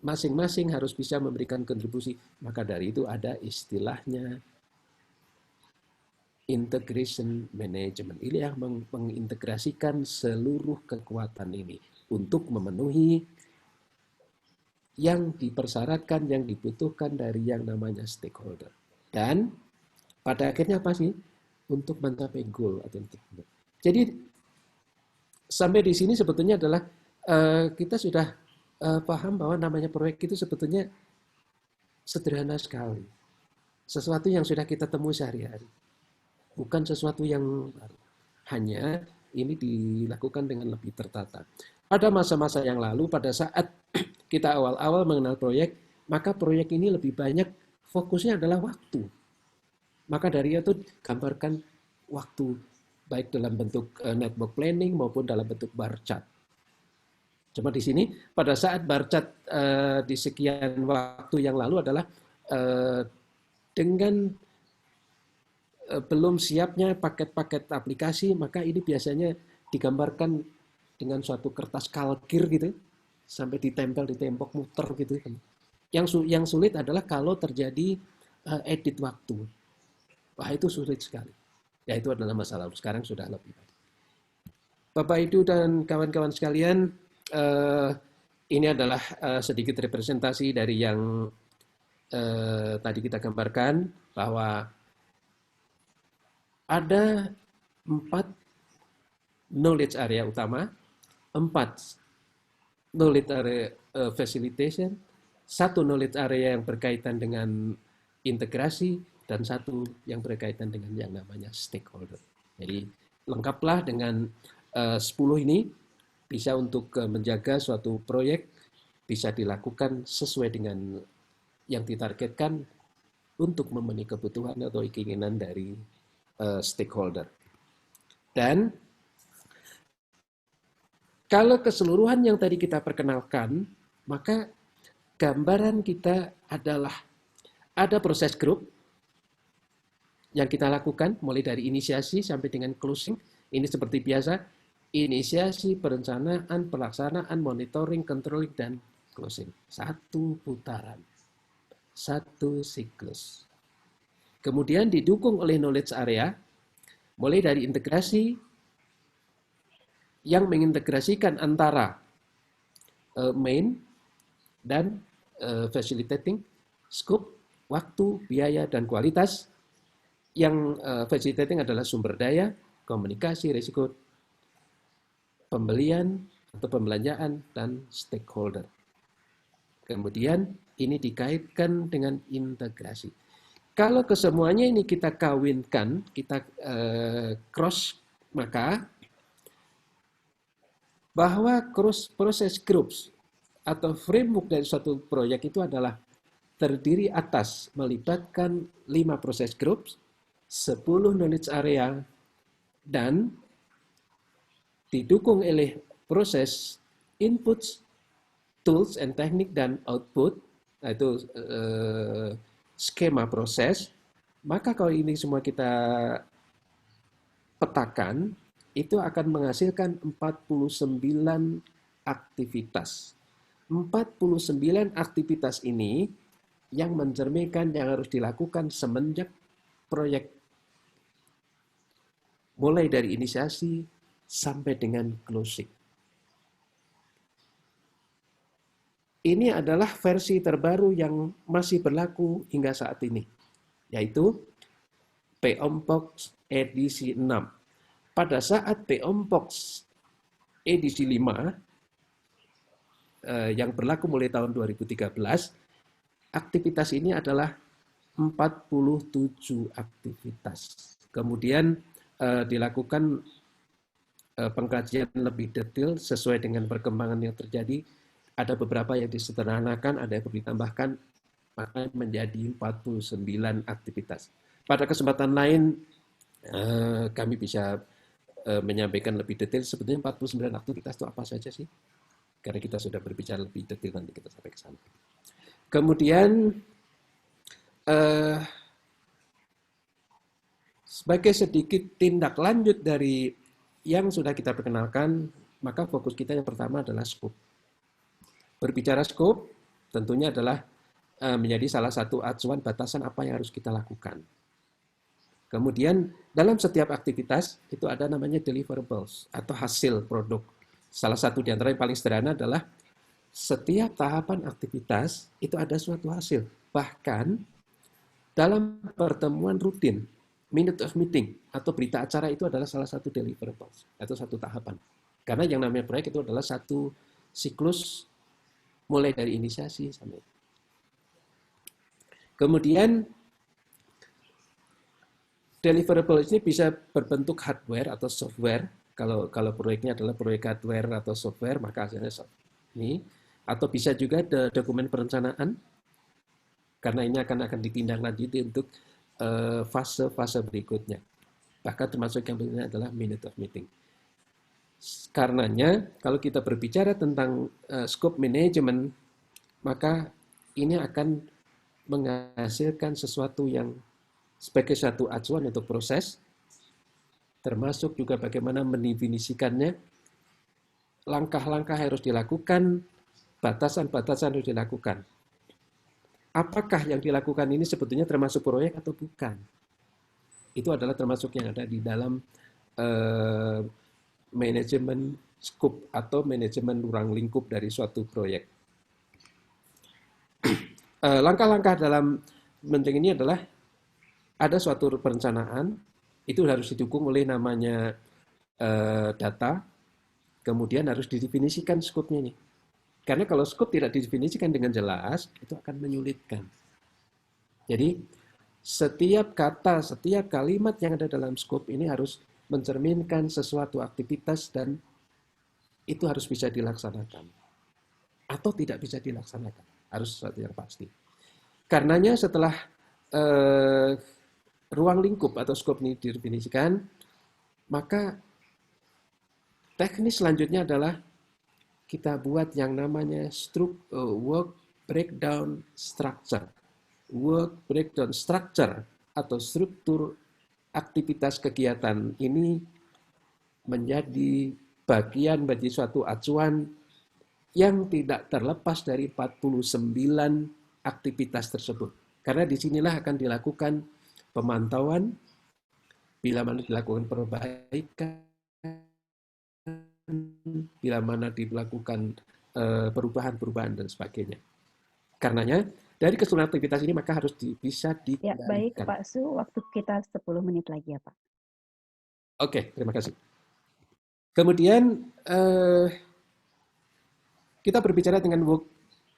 masing-masing harus bisa memberikan kontribusi. Maka dari itu ada istilahnya integration management. Ini yang mengintegrasikan seluruh kekuatan ini untuk memenuhi yang dipersyaratkan, yang dibutuhkan dari yang namanya stakeholder. Dan pada akhirnya apa sih? Untuk mencapai goal. Jadi sampai di sini sebetulnya adalah kita sudah paham bahwa namanya proyek itu sebetulnya sederhana sekali. Sesuatu yang sudah kita temui sehari-hari. Bukan sesuatu yang baru. Hanya ini dilakukan dengan lebih tertata. Pada masa-masa yang lalu, pada saat kita awal-awal mengenal proyek, maka proyek ini lebih banyak fokusnya adalah waktu. Maka dari itu gambarkan waktu, baik dalam bentuk network planning maupun dalam bentuk bar chart. Cuma di sini, pada saat bar chart di sekian waktu yang lalu adalah dengan belum siapnya paket-paket aplikasi, maka ini biasanya digambarkan dengan suatu kertas kalkir gitu, sampai ditempel di tembok muter gitu. Yang sulit adalah kalau terjadi edit waktu. Wah, itu sulit sekali. Ya, itu adalah masalah. Sekarang sudah lebih baik. Bapak, Ibu, dan kawan-kawan sekalian, ini adalah sedikit representasi dari yang tadi kita gambarkan, bahwa ada 4 knowledge area utama, 4 knowledge area facilitation, 1 knowledge area yang berkaitan dengan integrasi, dan 1 yang berkaitan dengan yang namanya stakeholder. Jadi lengkaplah dengan 10 ini, bisa untuk menjaga suatu proyek bisa dilakukan sesuai dengan yang ditargetkan untuk memenuhi kebutuhan atau keinginan dari stakeholder. Dan kalau keseluruhan yang tadi kita perkenalkan, maka gambaran kita adalah Ada proses grup yang kita lakukan mulai dari inisiasi sampai dengan closing. Ini seperti biasa, inisiasi, perencanaan, pelaksanaan, monitoring, controlling, dan closing. Satu putaran, satu siklus. Kemudian didukung oleh knowledge area, mulai dari integrasi yang mengintegrasikan antara main dan facilitating, scope, waktu, biaya, dan kualitas. Yang facilitating adalah sumber daya, komunikasi, risiko, pembelian atau pembelanjaan, dan stakeholder. Kemudian ini dikaitkan dengan integrasi. Kalau kesemuanya ini kita kawinkan, kita cross, maka bahwa proses groups atau framework dari suatu proyek itu adalah terdiri atas melibatkan 5 proses groups, 10 knowledge area, dan didukung oleh proses inputs, tools and teknik, dan output, yaitu skema proses. Maka kalau ini semua kita petakan, itu akan menghasilkan 49 aktivitas. 49 aktivitas ini yang mencerminkan yang harus dilakukan semenjak proyek mulai dari inisiasi sampai dengan closing. Ini adalah versi terbaru yang masih berlaku hingga saat ini, yaitu POMPOX edisi 6. Pada saat POMPOX edisi 5, yang berlaku mulai tahun 2013, aktivitas ini adalah 47 aktivitas. Kemudian dilakukan pengkajian lebih detail sesuai dengan perkembangan yang terjadi. Ada beberapa yang disederhanakan, ada yang ditambahkan, maka menjadi 49 aktivitas. Pada kesempatan lain, kami bisa menyampaikan lebih detail sebetulnya 49 aktivitas itu apa saja sih? Karena kita sudah berbicara lebih detail, nanti kita sampai ke sana. Kemudian sebagai sedikit tindak lanjut dari yang sudah kita perkenalkan, maka fokus kita yang pertama adalah scope. Berbicara scope, tentunya adalah menjadi salah satu acuan batasan apa yang harus kita lakukan. Kemudian dalam setiap aktivitas itu ada namanya deliverables atau hasil produk. Salah satu di antara yang paling sederhana adalah setiap tahapan aktivitas itu ada suatu hasil. Bahkan dalam pertemuan rutin, minute of meeting atau berita acara itu adalah salah satu deliverables atau satu tahapan. Karena yang namanya proyek itu adalah satu siklus mulai dari inisiasi sampai. Kemudian deliverables ini bisa berbentuk hardware atau software. Kalau proyeknya adalah proyek hardware atau software, maka hasilnya ini. Atau bisa juga dokumen perencanaan, karena ini akan ditindaklanjuti untuk fase-fase berikutnya. Bahkan termasuk yang berikutnya adalah minute of meeting. Karenanya, kalau kita berbicara tentang scope management, maka ini akan menghasilkan sesuatu yang sebagai satu acuan untuk proses, termasuk juga bagaimana mendefinisikannya, langkah-langkah harus dilakukan, batasan-batasan harus dilakukan. Apakah yang dilakukan ini sebetulnya termasuk proyek atau bukan? Itu adalah termasuk yang ada di dalam manajemen scope atau manajemen ruang lingkup dari suatu proyek. Langkah-langkah dalam penting ini adalah ada suatu perencanaan, itu harus didukung oleh namanya data, kemudian harus didefinisikan scope-nya ini. Karena kalau scope tidak didefinisikan dengan jelas, itu akan menyulitkan. Jadi, setiap kata, setiap kalimat yang ada dalam scope ini harus mencerminkan sesuatu aktivitas dan itu harus bisa dilaksanakan. Atau tidak bisa dilaksanakan. Harus sesuatu yang pasti. Karenanya setelah ruang lingkup atau scope ini didefinisikan, maka teknis selanjutnya adalah kita buat yang namanya work breakdown structure. work breakdown structure atau struktur aktivitas kegiatan ini menjadi bagian bagi suatu acuan yang tidak terlepas dari 49 aktivitas tersebut. Karena disinilah akan dilakukan pemantauan, bila mana dilakukan perbaikan, bila mana dilakukan perubahan-perubahan dan sebagainya. Karenanya, dari keseluruhan aktivitas ini maka harus bisa Ya, baik dikendalikan. Pak Su, waktu kita 10 menit lagi ya Pak. Oke, terima kasih. Kemudian kita berbicara dengan work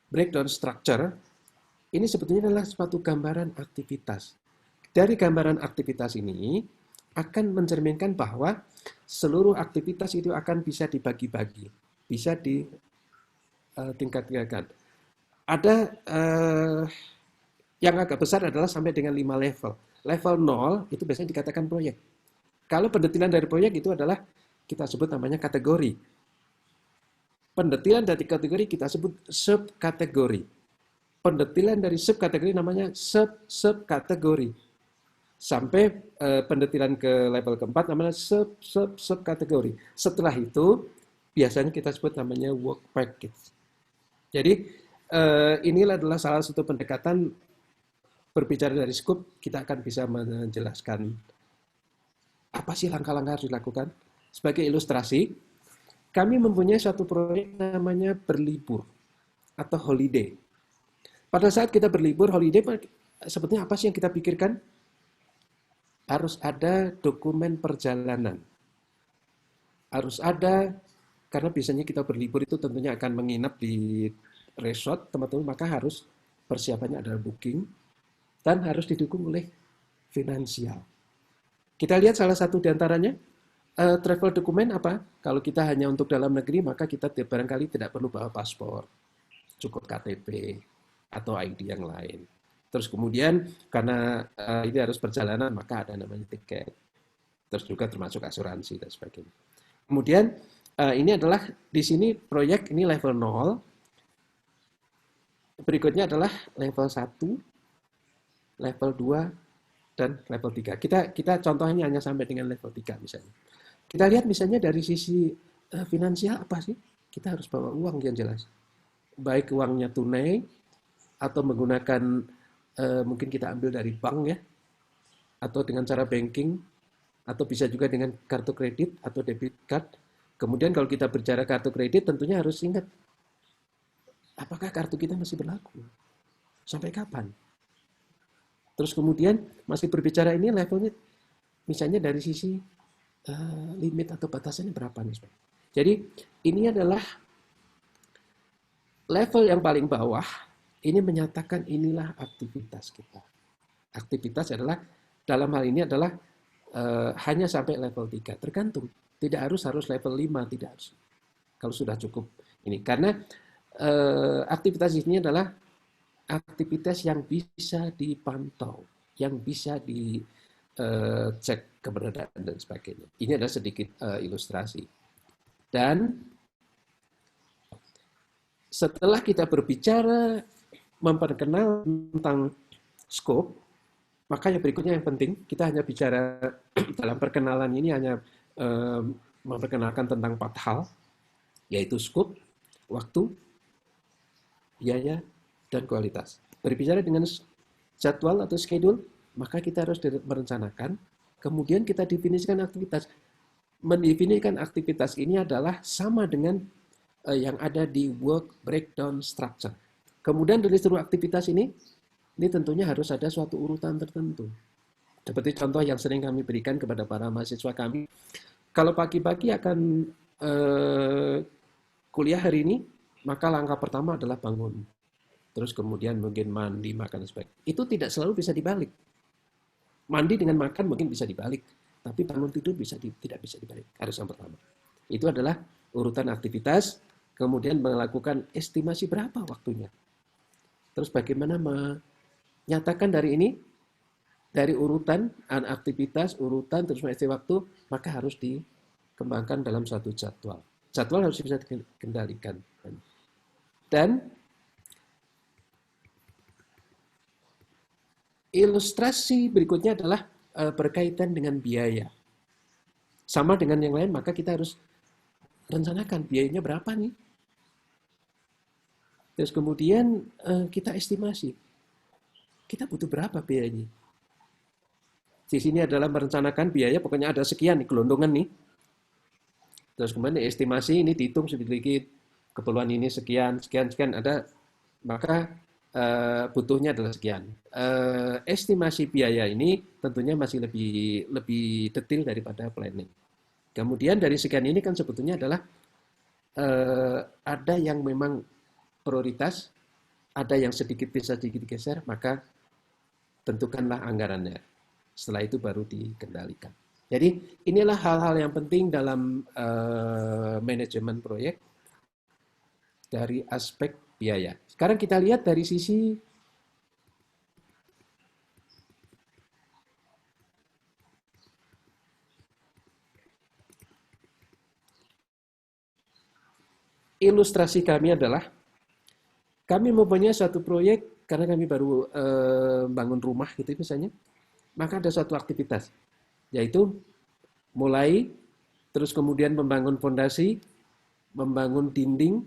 breakdown structure, ini sebetulnya adalah suatu gambaran aktivitas. Dari gambaran aktivitas ini akan mencerminkan bahwa seluruh aktivitas itu akan bisa dibagi-bagi, bisa ditingkatkan. Ada yang agak besar adalah sampai dengan 5 level. Level 0 itu biasanya dikatakan proyek. Kalau pendetilan dari proyek itu adalah kita sebut namanya kategori. Pendetilan dari kategori kita sebut subkategori. Pendetilan dari subkategori namanya subkategori. Sampai pendetilan ke level keempat namanya subkategori. Setelah itu biasanya kita sebut namanya work package. Jadi inilah adalah salah satu pendekatan berbicara dari scope, kita akan bisa menjelaskan apa sih langkah-langkah harus dilakukan. Sebagai ilustrasi, kami mempunyai suatu proyek namanya berlibur atau holiday. Pada saat kita berlibur, holiday, sebetulnya apa sih yang kita pikirkan? Harus ada dokumen perjalanan. Harus ada, karena biasanya kita berlibur itu tentunya akan menginap di resort, teman-teman, maka harus persiapannya adalah booking, dan harus didukung oleh finansial. Kita lihat salah satu diantaranya, travel dokumen apa? Kalau kita hanya untuk dalam negeri, maka kita barangkali tidak perlu bawa paspor, cukup KTP atau ID yang lain. Terus kemudian karena ini harus perjalanan, maka ada namanya tiket. Terus juga termasuk asuransi dan sebagainya. Kemudian ini adalah di sini proyek ini level 0. Berikutnya adalah level 1, level 2, dan level 3. Kita contohnya hanya sampai dengan level 3 misalnya. Kita lihat misalnya dari sisi finansial apa sih? Kita harus bawa uang yang jelas. Baik uangnya tunai atau menggunakan mungkin kita ambil dari bank ya, atau dengan cara banking, atau bisa juga dengan kartu kredit atau debit card. Kemudian kalau kita bicara kartu kredit tentunya harus ingat apakah kartu kita masih berlaku? Sampai kapan? Terus kemudian masih berbicara ini levelnya misalnya dari sisi limit atau batasannya berapa nih? Jadi ini adalah level yang paling bawah, ini menyatakan inilah aktivitas kita. Aktivitas adalah dalam hal ini adalah hanya sampai level 3, tergantung. Tidak harus level 5, tidak harus. Kalau sudah cukup ini. Karena aktivitas ini adalah aktivitas yang bisa dipantau, yang bisa dicek keberadaan dan sebagainya. Ini adalah sedikit ilustrasi. Dan setelah kita berbicara memperkenal tentang scope, maka yang berikutnya yang penting, kita hanya bicara dalam perkenalan ini hanya memperkenalkan tentang 4 hal, yaitu scope, waktu, biaya, dan kualitas. Berbicara dengan jadwal atau schedule, maka kita harus merencanakan, kemudian kita definisikan aktivitas. Mendefinisikan aktivitas ini adalah sama dengan yang ada di work breakdown structure. Kemudian dari seluruh aktivitas ini tentunya harus ada suatu urutan tertentu. Seperti contoh yang sering kami berikan kepada para mahasiswa kami, kalau pagi-pagi akan kuliah hari ini, maka langkah pertama adalah bangun. Terus kemudian mungkin mandi, makan, dan sebagainya. Itu tidak selalu bisa dibalik. Mandi dengan makan mungkin bisa dibalik, tapi bangun tidur tidak bisa dibalik. Harus yang pertama. Itu adalah urutan aktivitas, kemudian melakukan estimasi berapa waktunya. Terus bagaimana menyatakan dari ini, dari urutan aktivitas, urutan, terus estimasi waktu, maka harus dikembangkan dalam suatu jadwal. Jadwal harus bisa dikendalikan. Dan Ilustrasi berikutnya adalah berkaitan dengan biaya. Sama dengan yang lain, maka kita harus rencanakan biayanya berapa nih. Terus kemudian kita estimasi, kita butuh berapa biayanya. Di sini adalah merencanakan biaya, pokoknya ada sekian nih, gelondongan nih. Terus kemudian estimasi ini dihitung sedikit, keperluan ini sekian, ada, maka butuhnya adalah sekian. Estimasi biaya ini tentunya masih lebih detail daripada planning. Kemudian dari sekian ini kan sebetulnya adalah ada yang memang prioritas, ada yang sedikit bisa sedikit geser, maka tentukanlah anggarannya. Setelah itu baru dikendalikan. Jadi inilah hal-hal yang penting dalam manajemen proyek dari aspek biaya. Sekarang kita lihat dari sisi ilustrasi kami adalah kami mempunyai suatu proyek karena kami baru bangun rumah gitu misalnya, maka ada suatu aktivitas yaitu mulai terus kemudian membangun fondasi, membangun dinding,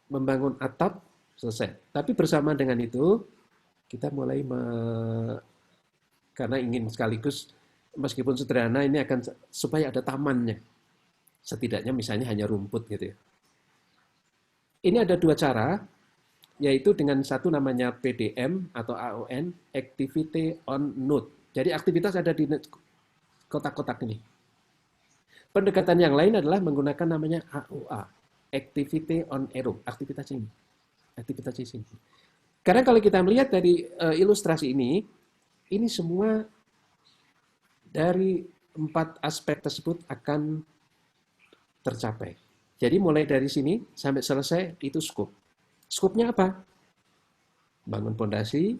membangun atap, selesai. Tapi bersama dengan itu kita mulai karena ingin sekaligus meskipun sederhana ini akan supaya ada tamannya. Setidaknya misalnya hanya rumput gitu ya. Ini ada dua cara, yaitu dengan satu namanya PDM atau AON, Activity on Node. Jadi aktivitas ada di kotak-kotak ini. Pendekatan yang lain adalah menggunakan namanya AOA, Activity on Arrow, aktivitas ini. Aktivitas di sini. Karena kalau kita melihat dari ilustrasi ini semua dari 4 aspek tersebut akan tercapai. Jadi mulai dari sini sampai selesai itu scope. Scope-nya apa? Bangun fondasi,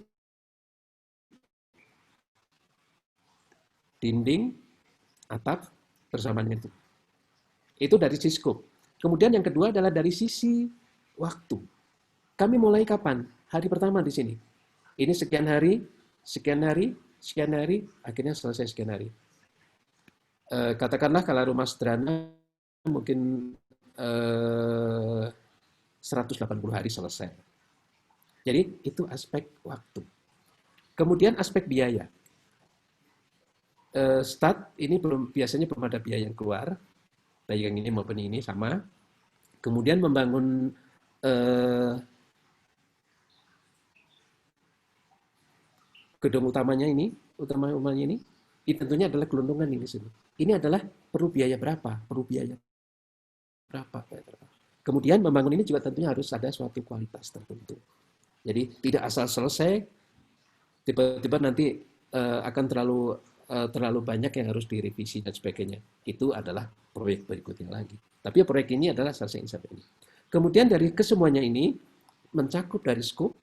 dinding, atap, bersama dengan itu. Itu dari sisi scope. Kemudian yang kedua adalah dari sisi waktu. Kami mulai kapan? Hari pertama di sini. Ini sekian hari, akhirnya selesai sekian hari. Katakanlah kalau rumah sederhana mungkin 180 hari selesai. Jadi itu aspek waktu. Kemudian aspek biaya. Start ini biasanya belum ada biaya yang keluar, baik yang ini maupun ini sama. Kemudian membangun gedung utamanya ini, tentunya adalah gelondongan ini sini. Ini adalah perlu biaya berapa? Kemudian membangun ini juga tentunya harus ada suatu kualitas tertentu. Jadi tidak asal selesai, tiba-tiba nanti akan terlalu banyak yang harus direvisi dan sebagainya. Itu adalah proyek berikutnya lagi. Tapi proyek ini adalah selesai sampai ini. Kemudian dari kesemuanya ini mencakup dari scope,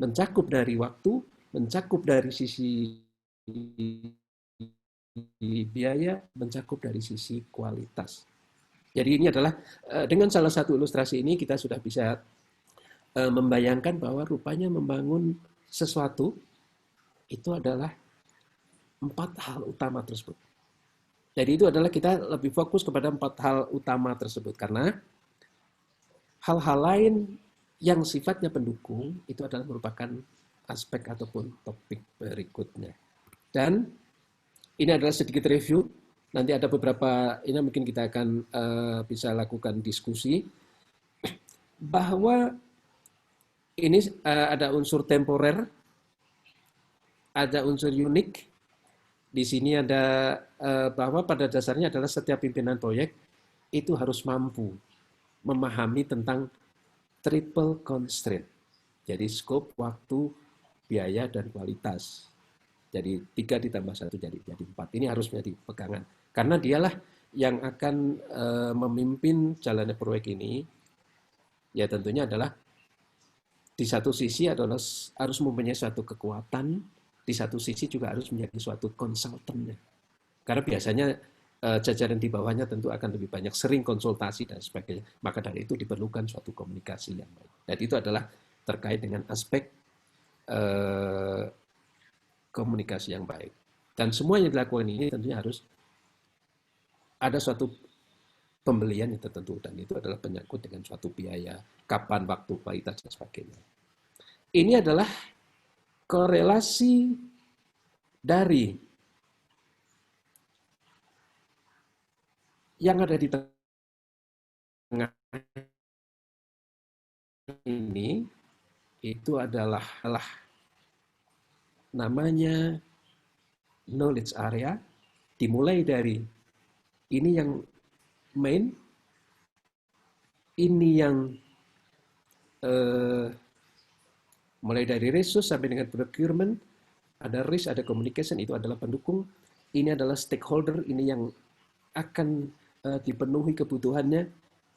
mencakup dari waktu, mencakup dari sisi biaya, mencakup dari sisi kualitas. Jadi ini adalah dengan salah satu ilustrasi ini kita sudah bisa membayangkan bahwa rupanya membangun sesuatu itu adalah 4 hal utama tersebut. Jadi itu adalah kita lebih fokus kepada 4 hal utama tersebut karena hal-hal lain yang sifatnya pendukung itu adalah merupakan aspek ataupun topik berikutnya. Dan ini adalah sedikit review. Nanti ada beberapa, ini mungkin kita akan bisa lakukan diskusi bahwa ini ada unsur temporer, ada unsur unik. Di sini ada bahwa pada dasarnya adalah setiap pimpinan proyek itu harus mampu memahami tentang triple constraint. Jadi scope, waktu, biaya, dan kualitas. Jadi 3 ditambah 1 jadi 4. Ini harus menjadi pegangan. Karena dialah yang akan memimpin jalannya proyek ini. Ya tentunya adalah di satu sisi adalah harus mempunyai suatu kekuatan, di satu sisi juga harus menjadi suatu konsultannya. Karena biasanya jajaran di bawahnya tentu akan lebih banyak sering konsultasi dan sebagainya. Maka dari itu diperlukan suatu komunikasi yang baik. Dan itu adalah terkait dengan aspek komunikasi yang baik. Dan semua yang dilakukan ini tentunya harus ada suatu pembelian yang tertentu, dan itu adalah penyangkut dengan suatu biaya, kapan, waktu, kualitas, dan sebagainya. Ini adalah korelasi dari yang ada di tengah ini, itu adalah namanya knowledge area, dimulai dari ini yang main, ini yang mulai dari resource sampai dengan procurement, ada risk, ada communication, itu adalah pendukung, ini adalah stakeholder, ini yang akan dipenuhi kebutuhannya,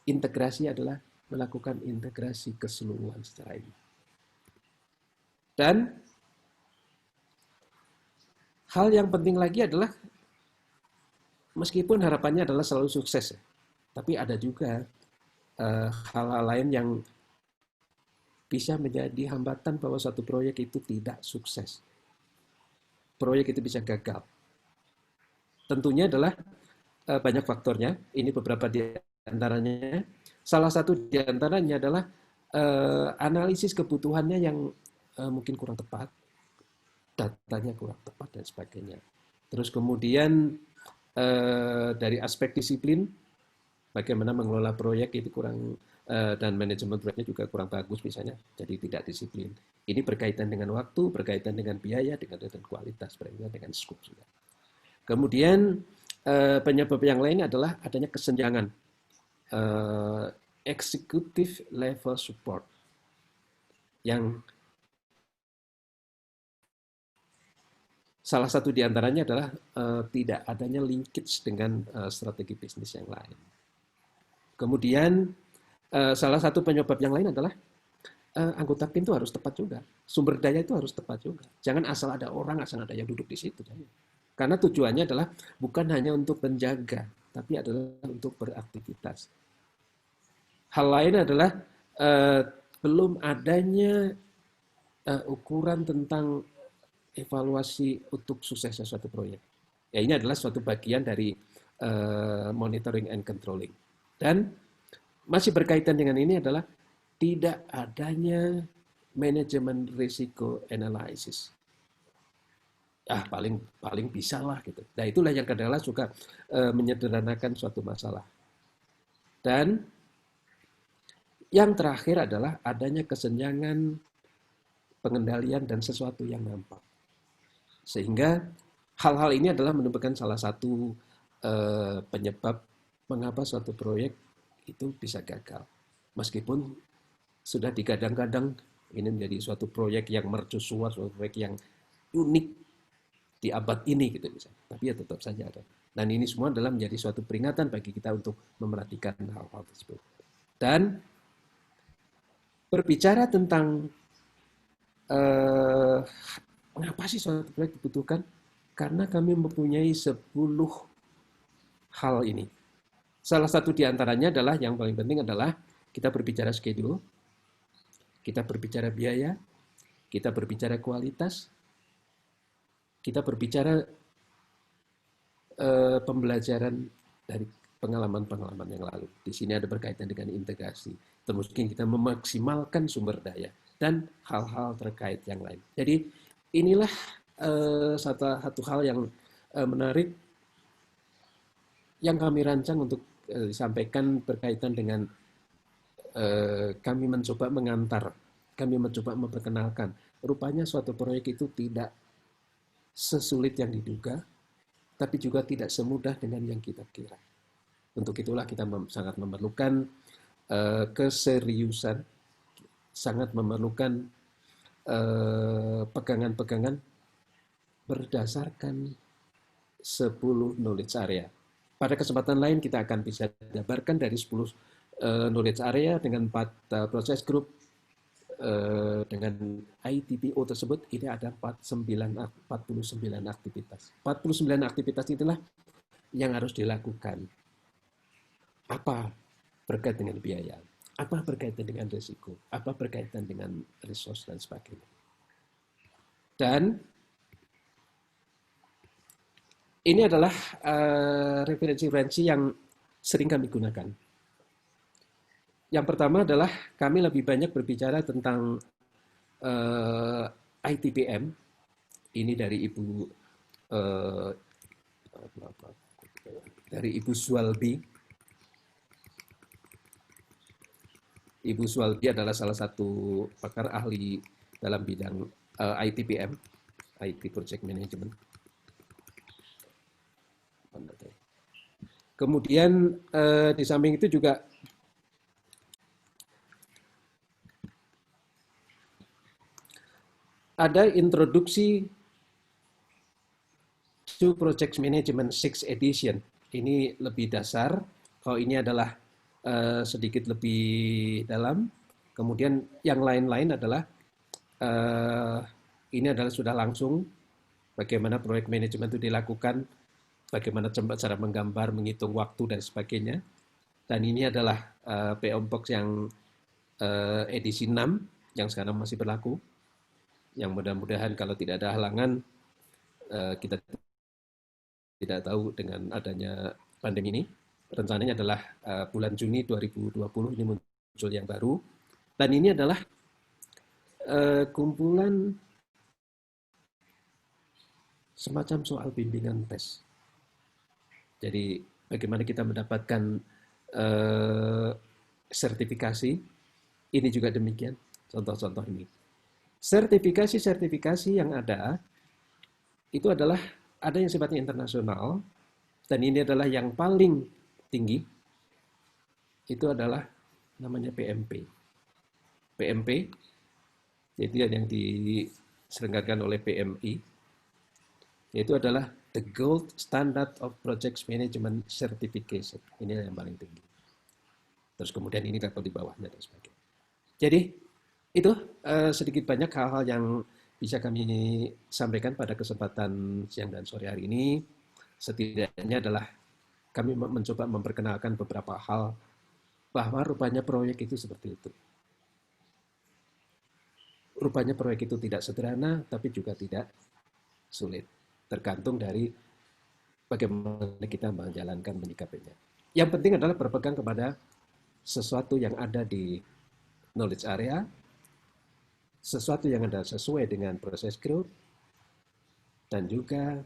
integrasi adalah melakukan integrasi keseluruhan secara ini. Dan hal yang penting lagi adalah, meskipun harapannya adalah selalu sukses, tapi ada juga hal-hal lain yang bisa menjadi hambatan bahwa suatu proyek itu tidak sukses. Proyek itu bisa gagal. Tentunya adalah banyak faktornya, ini beberapa di antaranya. Salah satu di antaranya adalah analisis kebutuhannya yang mungkin kurang tepat, datanya kurang tepat, dan sebagainya. Terus kemudian dari aspek disiplin, bagaimana mengelola proyek itu kurang, dan manajemen proyeknya juga kurang bagus misalnya, jadi tidak disiplin. Ini berkaitan dengan waktu, berkaitan dengan biaya, dengan kualitas, berkaitan dengan skop juga. Kemudian penyebab yang lain adalah adanya kesenjangan executive level support, yang salah satu di antaranya adalah tidak adanya linkage dengan strategi bisnis yang lain. Kemudian salah satu penyebab yang lain adalah anggota tim itu harus tepat juga, sumber daya itu harus tepat juga. Jangan asal ada orang, asal ada yang duduk di situ. Karena tujuannya adalah bukan hanya untuk menjaga, tapi adalah untuk beraktivitas. Hal lain adalah belum adanya ukuran tentang evaluasi untuk suksesnya suatu proyek. Ya, ini adalah suatu bagian dari monitoring and controlling. Dan masih berkaitan dengan ini adalah tidak adanya manajemen risiko analysis. Paling bisa lah gitu. Nah, itulah yang kadang-kadang suka menyederhanakan suatu masalah. Dan yang terakhir adalah adanya kesenjangan pengendalian dan sesuatu yang nampak. Sehingga hal-hal ini adalah merupakan salah satu penyebab mengapa suatu proyek itu bisa gagal. Meskipun sudah digadang-gadang ini menjadi suatu proyek yang mercusuar, suatu proyek yang unik di abad ini gitu misalnya. Tapi ya tetap saja ada. Dan ini semua adalah menjadi suatu peringatan bagi kita untuk memerhatikan hal-hal tersebut. Dan berbicara tentang mengapa sih suatu proyek dibutuhkan? Karena kami mempunyai 10 hal ini. Salah satu di antaranya adalah, yang paling penting adalah kita berbicara schedule, kita berbicara biaya, kita berbicara kualitas, kita berbicara pembelajaran dari pengalaman-pengalaman yang lalu. Di sini ada berkaitan dengan integrasi. Terus kita memaksimalkan sumber daya dan hal-hal terkait yang lain. Jadi inilah satu hal yang menarik yang kami rancang untuk disampaikan berkaitan dengan kami mencoba mengantar, kami mencoba memperkenalkan. Rupanya suatu proyek itu tidak sesulit yang diduga, tapi juga tidak semudah dengan yang kita kira. Untuk itulah kita sangat memerlukan keseriusan, sangat memerlukan pegangan-pegangan berdasarkan 10 knowledge area. Pada kesempatan lain kita akan bisa jabarkan dari 10 knowledge area dengan 4 proses group dengan ITPO tersebut. Ini ada 49 aktivitas. 49 aktivitas itulah yang harus dilakukan. Apa berkaitan dengan biaya, apa berkaitan dengan risiko, apa berkaitan dengan resource dan sebagainya. Dan ini adalah referensi-referensi yang sering kami gunakan. Yang pertama adalah kami lebih banyak berbicara tentang ITPM. Ini dari Ibu Swalbi. Ibu Swalbi adalah salah satu pakar ahli dalam bidang ITPM, IT Project Management. Kemudian di samping itu juga ada introduksi to Project Management 6th Edition. Ini lebih dasar, kalau ini adalah sedikit lebih dalam. Kemudian yang lain-lain adalah ini adalah sudah langsung bagaimana proyek manajemen itu dilakukan, bagaimana cara menggambar, menghitung waktu dan sebagainya. Dan ini adalah PO Box yang edisi 6 yang sekarang masih berlaku. Yang mudah-mudahan kalau tidak ada halangan, kita tidak tahu dengan adanya pandemi ini. Rencananya adalah bulan Juni 2020 ini muncul yang baru. Dan ini adalah kumpulan semacam soal bimbingan tes. Jadi bagaimana kita mendapatkan sertifikasi, ini juga demikian, contoh-contoh ini. Sertifikasi yang ada, itu adalah ada yang sifatnya internasional, dan ini adalah yang paling tinggi, itu adalah namanya PMP. PMP, yaitu yang diselenggarakan oleh PMI, yaitu adalah the Gold Standard of Project Management Certification. Ini yang paling tinggi. Terus kemudian ini level di bawahnya dan sebagainya. Jadi itu sedikit banyak hal-hal yang bisa kami sampaikan pada kesempatan siang dan sore hari ini. Setidaknya adalah kami mencoba memperkenalkan beberapa hal bahwa rupanya proyek itu seperti itu. Rupanya proyek itu tidak sederhana, tapi juga tidak sulit. Tergantung dari bagaimana kita menjalankan, menyikapinya. Yang penting adalah berpegang kepada sesuatu yang ada di knowledge area, sesuatu yang ada sesuai dengan proses growth, dan juga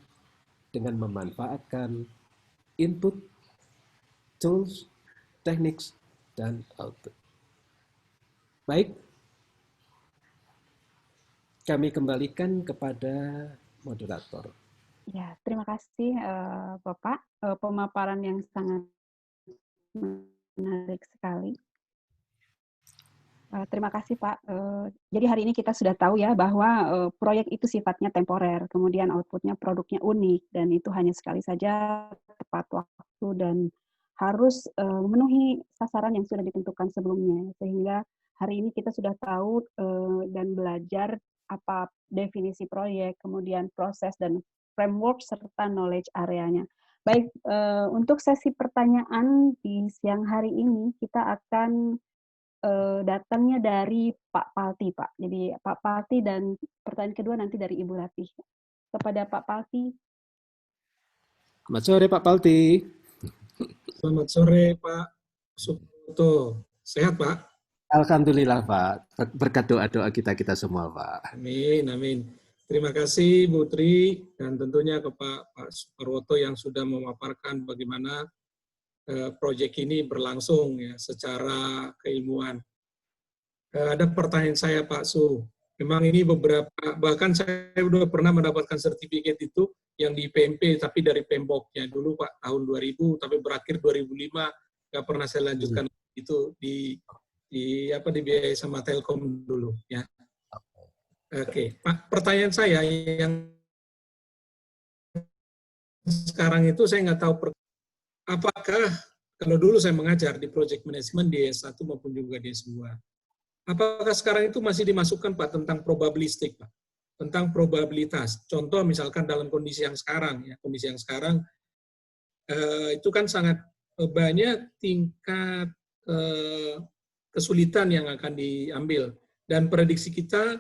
dengan memanfaatkan input, tools, teknik, dan output. Baik, kami kembalikan kepada moderator. Ya, terima kasih Bapak, pemaparan yang sangat menarik sekali. Terima kasih Pak. Jadi hari ini kita sudah tahu ya bahwa proyek itu sifatnya temporer, kemudian outputnya produknya unik, dan itu hanya sekali saja tepat waktu dan harus memenuhi sasaran yang sudah ditentukan sebelumnya. Sehingga hari ini kita sudah tahu dan belajar apa definisi proyek, kemudian proses dan framework serta knowledge areanya. Baik, untuk sesi pertanyaan di siang hari ini kita akan datangnya dari Pak Palti, Pak. Jadi Pak Palti dan pertanyaan kedua nanti dari Ibu Ratih. Kepada Pak Palti. Selamat sore Pak Palti. Selamat sore Pak Suproto. Sehat Pak? Alhamdulillah Pak. Berkat doa-doa kita semua Pak. Amin, amin. Terima kasih Bu Tri dan tentunya ke Pak Suproto yang sudah memaparkan bagaimana proyek ini berlangsung ya secara keilmuan. Ada pertanyaan saya Pak Su. Memang ini beberapa, bahkan saya sudah pernah mendapatkan sertifikat itu yang di PMP tapi dari Pemboknya dulu Pak tahun 2000 tapi berakhir 2005 nggak pernah saya lanjutkan itu dibiayai sama Telkom dulu ya. Oke, Pak, pertanyaan saya yang sekarang itu saya nggak tahu apakah kalau dulu saya mengajar di project management di S1 maupun juga di S2. Apakah sekarang itu masih dimasukkan Pak tentang probabilistik Pak? Tentang probabilitas. Contoh misalkan dalam kondisi yang sekarang ya, kondisi yang sekarang itu kan sangat banyak tingkat kesulitan yang akan diambil dan prediksi kita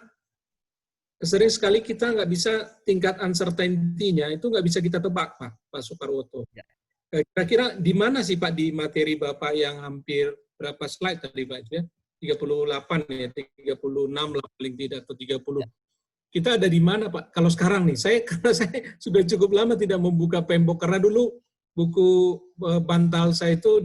sering sekali kita nggak bisa tingkat uncertainty-nya itu nggak bisa kita tebak, Pak Suparwoto. Ya. Kira-kira di mana sih Pak di materi Bapak yang hampir berapa slide tadi Pak itu ya? 38 ya, 36 lah paling tidak atau 30. Ya. Kita ada di mana Pak? Kalau sekarang nih, karena saya sudah cukup lama tidak membuka Pembok karena dulu buku bantal saya itu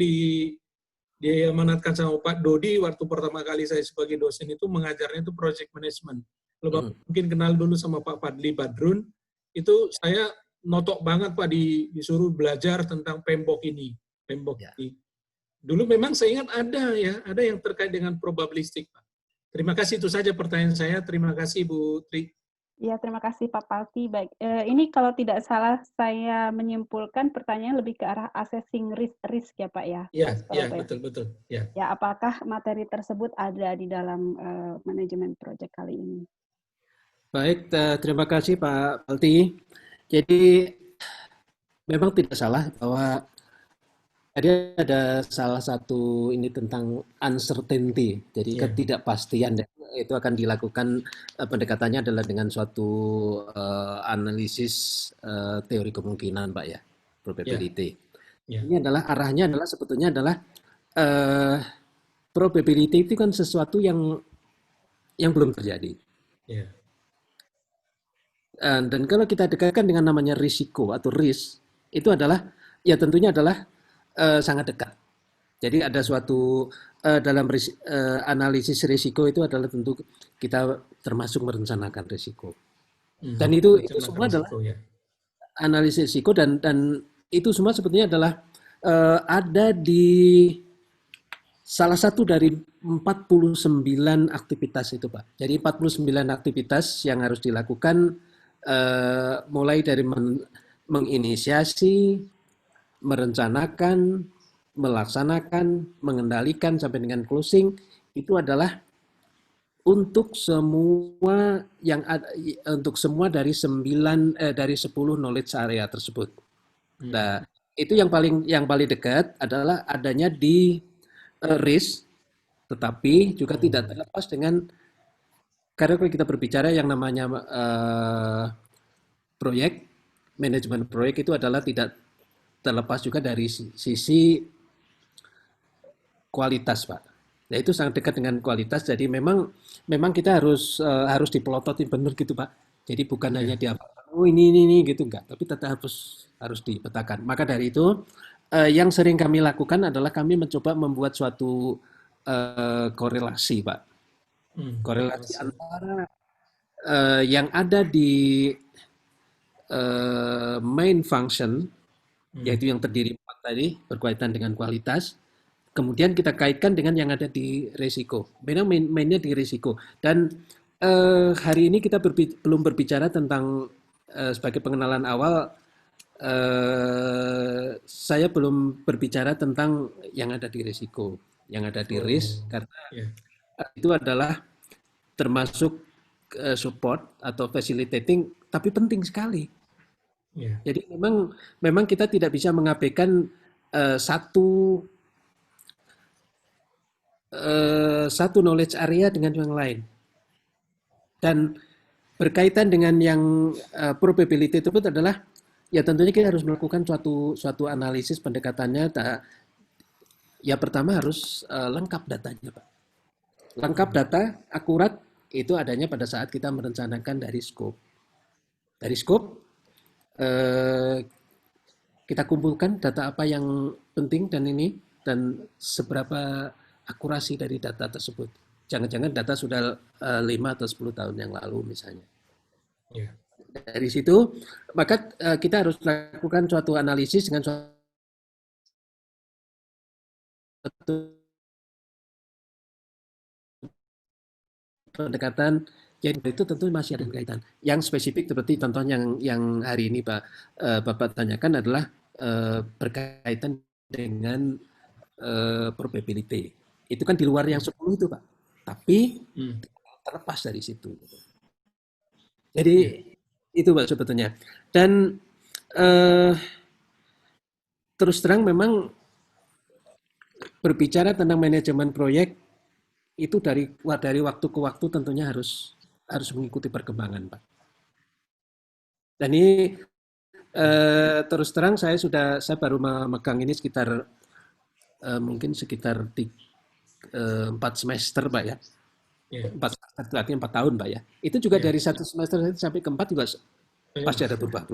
diamanatkan sama Pak Dodi waktu pertama kali saya sebagai dosen itu mengajarnya itu project management. Kalau Bapak mungkin kenal dulu sama Pak Fadli Badrun, itu saya notok banget Pak disuruh belajar tentang Pembok ini. Ini. Dulu memang saya ingat ada yang terkait dengan probabilistik Pak. Terima kasih, itu saja pertanyaan saya. Terima kasih Bu Tri. Ya, terima kasih Pak Palti. Baik, ini kalau tidak salah saya menyimpulkan pertanyaan lebih ke arah assessing risk ya Pak ya. Iya, betul. Ya. Ya, apakah materi tersebut ada di dalam manajemen project kali ini? Baik, terima kasih Pak Palti. Jadi memang tidak salah bahwa ada salah satu ini tentang uncertainty, jadi ketidakpastian itu akan dilakukan pendekatannya adalah dengan suatu analisis teori kemungkinan Pak ya, probability. Ini adalah arahnya adalah sebetulnya adalah probability itu kan sesuatu yang belum terjadi. Dan kalau kita dekatkan dengan namanya risiko atau risk, itu adalah ya tentunya adalah sangat dekat. Jadi ada suatu dalam analisis risiko itu adalah tentu kita termasuk merencanakan risiko. Dan itu semua adalah analisis risiko dan itu semua sebetulnya adalah ada di salah satu dari 49 aktivitas itu Pak. Jadi 49 aktivitas yang harus dilakukan mulai dari menginisiasi, merencanakan, melaksanakan, mengendalikan sampai dengan closing, itu adalah untuk semua dari 10 knowledge area tersebut. Nah, itu yang paling dekat adalah adanya di risk, tetapi juga tidak terlepas dengan, karena kalau kita berbicara yang namanya proyek, manajemen proyek itu adalah tidak terlepas juga dari sisi kualitas Pak. Ya itu sangat dekat dengan kualitas. Jadi memang kita harus dipelototin benar gitu Pak. Jadi bukan hanya ini gitu enggak, tapi tetap harus dipetakan. Maka dari itu yang sering kami lakukan adalah kami mencoba membuat suatu korelasi Pak. Korelasi antara yang ada di main function, yaitu yang terdiri 4 tadi berkaitan dengan kualitas, kemudian kita kaitkan dengan yang ada di risiko. Memang mainnya di risiko. Dan hari ini kita belum berbicara tentang sebagai pengenalan awal, saya belum berbicara tentang yang ada di risiko, yang ada di risk, karena itu adalah termasuk support atau facilitating, tapi penting sekali. Jadi memang kita tidak bisa mengabaikan satu knowledge area dengan yang lain. Dan berkaitan dengan yang probability itu adalah ya tentunya kita harus melakukan suatu analisis pendekatannya. Ya pertama harus lengkap datanya Pak. Lengkap data, akurat, itu adanya pada saat kita merencanakan dari scope. Dari scope, kita kumpulkan data apa yang penting dan seberapa akurasi dari data tersebut. Jangan-jangan data sudah 5 atau 10 tahun yang lalu misalnya. Dari situ, maka kita harus lakukan suatu analisis dengan suatu pendekatan, jadi itu tentu masih ada kaitan. Yang spesifik seperti contoh yang hari ini Bapak tanyakan adalah berkaitan dengan probability. Itu kan di luar yang 10 itu Pak. Tapi terlepas dari situ. Jadi itu Pak sebetulnya. Dan terus terang memang berbicara tentang manajemen proyek itu dari waktu ke waktu tentunya harus harus mengikuti perkembangan, Pak. Dan ini terus terang saya baru memegang ini sekitar mungkin sekitar 4 semester, Pak ya. Ya. 4 semester artinya 4 tahun, Pak ya. Itu juga Ya. dari 1 semester sampai ke 4 juga pasti ada berubah.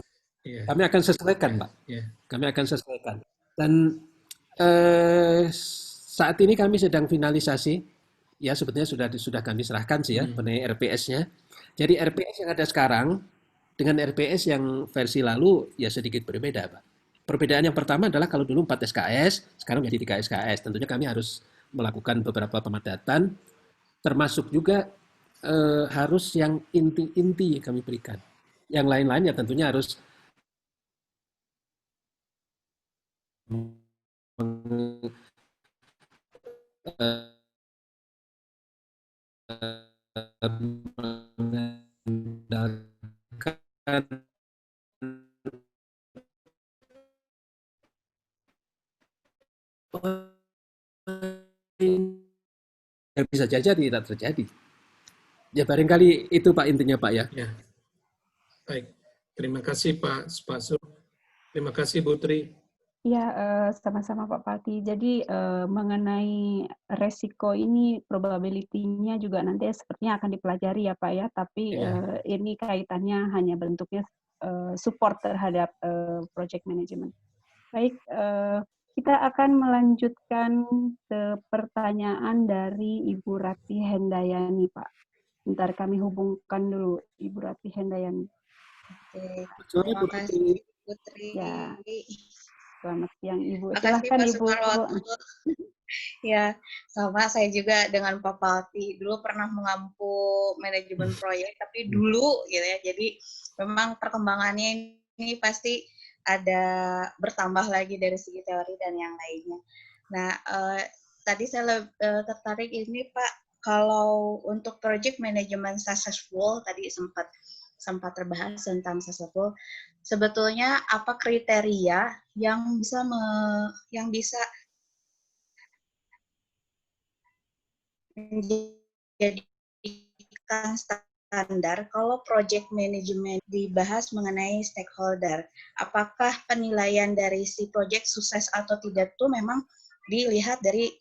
Ya. Kami akan sesuaikan, Pak. Ya. Kami akan sesuaikan. Dan saat ini kami sedang finalisasi, ya sebetulnya sudah kami serahkan sih ya mengenai RPS-nya. Jadi RPS yang ada sekarang dengan RPS yang versi lalu ya sedikit berbeda, Pak. Perbedaan yang pertama adalah kalau dulu 4 SKS, sekarang menjadi 3 SKS. Tentunya kami harus melakukan beberapa pemadatan, termasuk juga harus yang inti-inti yang kami berikan. Yang lain-lain ya tentunya harus mengandalkan yang bisa saja tidak terjadi. Ya barangkali itu Pak intinya Pak ya. Ya. Baik. Terima kasih Pak Spaso. Terima kasih Bu Tri. Ya, sama-sama Pak Pati. Jadi mengenai resiko ini probability-nya juga nanti sepertinya akan dipelajari ya Pak ya. Tapi ini kaitannya hanya bentuknya support terhadap project management. Baik, kita akan melanjutkan ke pertanyaan dari Ibu Rati Hendayani, Pak. Bentar kami hubungkan dulu Ibu Rati Hendayani. Oke, Sorry, terima kasih Putri. Ya. Selamat siang Ibu. Terima kasih Silahkan Pak Ibu. Suparwoto. Ya, sama saya juga dengan Pak Pati. Dulu pernah mengampu manajemen proyek, tapi dulu gitu ya. Jadi memang perkembangannya ini pasti ada bertambah lagi dari segi teori dan yang lainnya. Nah, tadi saya tertarik ini Pak, kalau untuk project management successful tadi sempat terbahas tentang successful. Sebetulnya apa kriteria yang bisa menjadikan standar kalau project management dibahas mengenai stakeholder? Apakah penilaian dari si project sukses atau tidak itu memang dilihat dari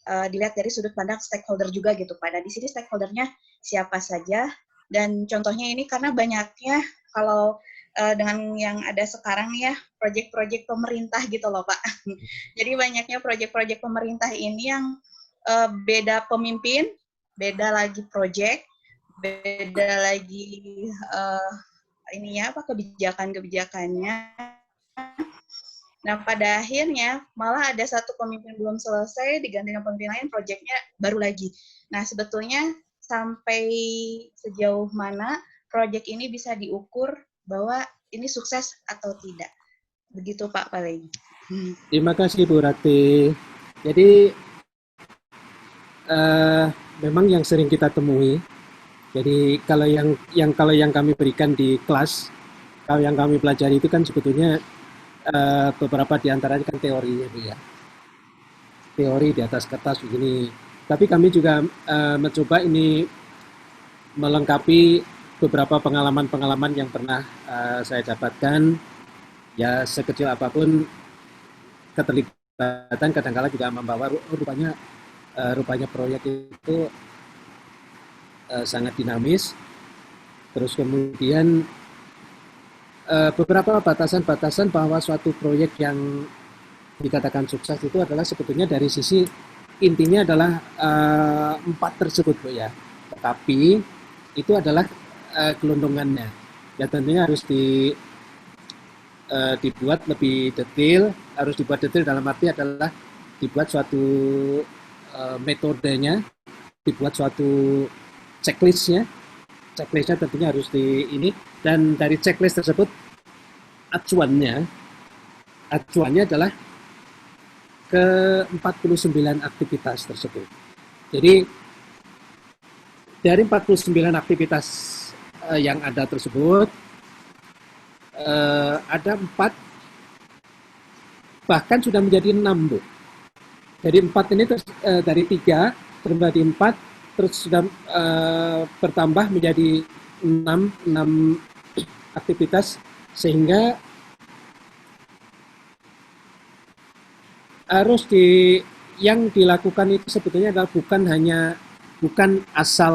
sudut pandang stakeholder juga gitu Pak. Nah, di sini stakeholdernya siapa saja, dan contohnya ini karena banyaknya kalau dengan yang ada sekarang ya proyek-proyek pemerintah gitu loh Pak. Jadi banyaknya proyek-proyek pemerintah ini yang beda pemimpin, beda lagi proyek, beda lagi kebijakannya. Nah, pada akhirnya malah ada satu pemimpin belum selesai, diganti dengan pemimpin lain, proyeknya baru lagi. Nah, sebetulnya sampai sejauh mana proyek ini bisa diukur bahwa ini sukses atau tidak. Begitu Pak paling. Terima kasih Bu Rati. Jadi memang yang sering kita temui. Jadi kalau yang kami berikan di kelas, kalau yang kami pelajari itu kan sebetulnya beberapa diantaranya kan teorinya Bu ya. Teori di atas kertas begini. Tapi kami juga mencoba ini melengkapi beberapa pengalaman-pengalaman yang pernah saya dapatkan, ya sekecil apapun keterlibatan kadang-kala juga membawa rupanya proyek itu sangat dinamis. Terus kemudian beberapa batasan-batasan bahwa suatu proyek yang dikatakan sukses itu adalah sebetulnya dari sisi intinya adalah 4 tersebut Bu ya. Tetapi itu adalah gelondongannya. Ya tentunya harus dibuat lebih detail, harus dibuat detail dalam arti adalah dibuat suatu metodenya, dibuat suatu checklistnya tentunya harus dan dari checklist tersebut acuannya adalah ke 49 aktivitas tersebut. Jadi dari 49 aktivitas yang ada tersebut ada 4 bahkan sudah menjadi 6 Bu. Jadi 4 ini dari 3 berubah 4 terus sudah bertambah menjadi 6 aktivitas, sehingga yang dilakukan itu sebetulnya adalah bukan asal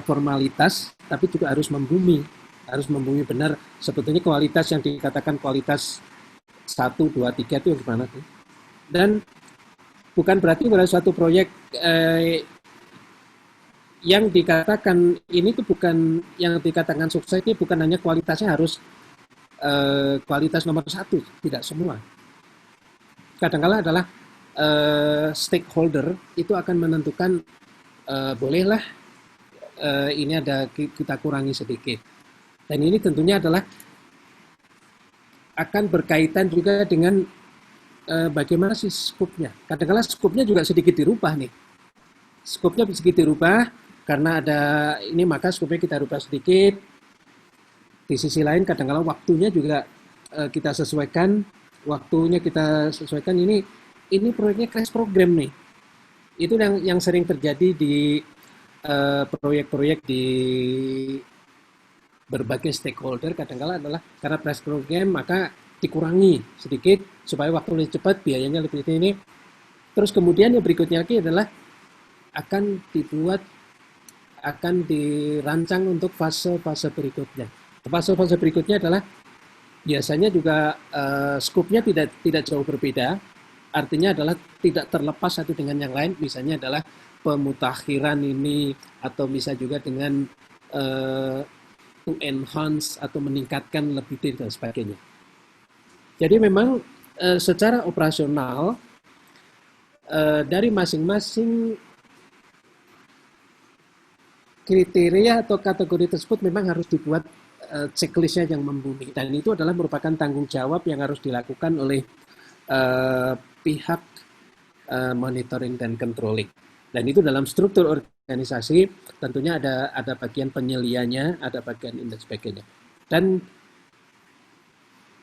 formalitas, tapi juga harus membumi benar sebetulnya kualitas yang dikatakan kualitas 1, 2, 3 itu gimana sih. Dan bukan berarti pada suatu proyek yang dikatakan ini tuh bukan, yang dikatakan sukses ini bukan hanya kualitasnya harus kualitas nomor 1, tidak semua. Kadang-kala adalah stakeholder itu akan menentukan bolehlah ini ada kita kurangi sedikit. Dan ini tentunya adalah akan berkaitan juga dengan bagaimana sih skopnya. Kadang-kala skopnya juga sedikit dirubah nih. Skopnya sedikit dirubah karena ada ini, maka skopnya kita rubah sedikit. Di sisi lain kadang-kala waktunya juga kita sesuaikan. Ini proyeknya crash program nih. Itu yang sering terjadi di proyek-proyek di berbagai stakeholder. Kadang-kala adalah karena crash program maka dikurangi sedikit supaya waktu lebih cepat, biayanya lebih ini. Terus kemudian yang berikutnya lagi adalah akan dirancang untuk fase-fase berikutnya. Fase-fase berikutnya adalah biasanya juga skopnya tidak jauh berbeda, artinya adalah tidak terlepas satu dengan yang lain, misalnya adalah pemutakhiran ini, atau bisa juga dengan to enhance atau meningkatkan lebih dan sebagainya. Jadi memang secara operasional dari masing-masing kriteria atau kategori tersebut memang harus dibuat checklistnya yang membumi, dan itu adalah merupakan tanggung jawab yang harus dilakukan oleh pihak monitoring dan controlling. Dan itu dalam struktur organisasi tentunya ada bagian penyelianya, ada bagian dan sebagainya. Dan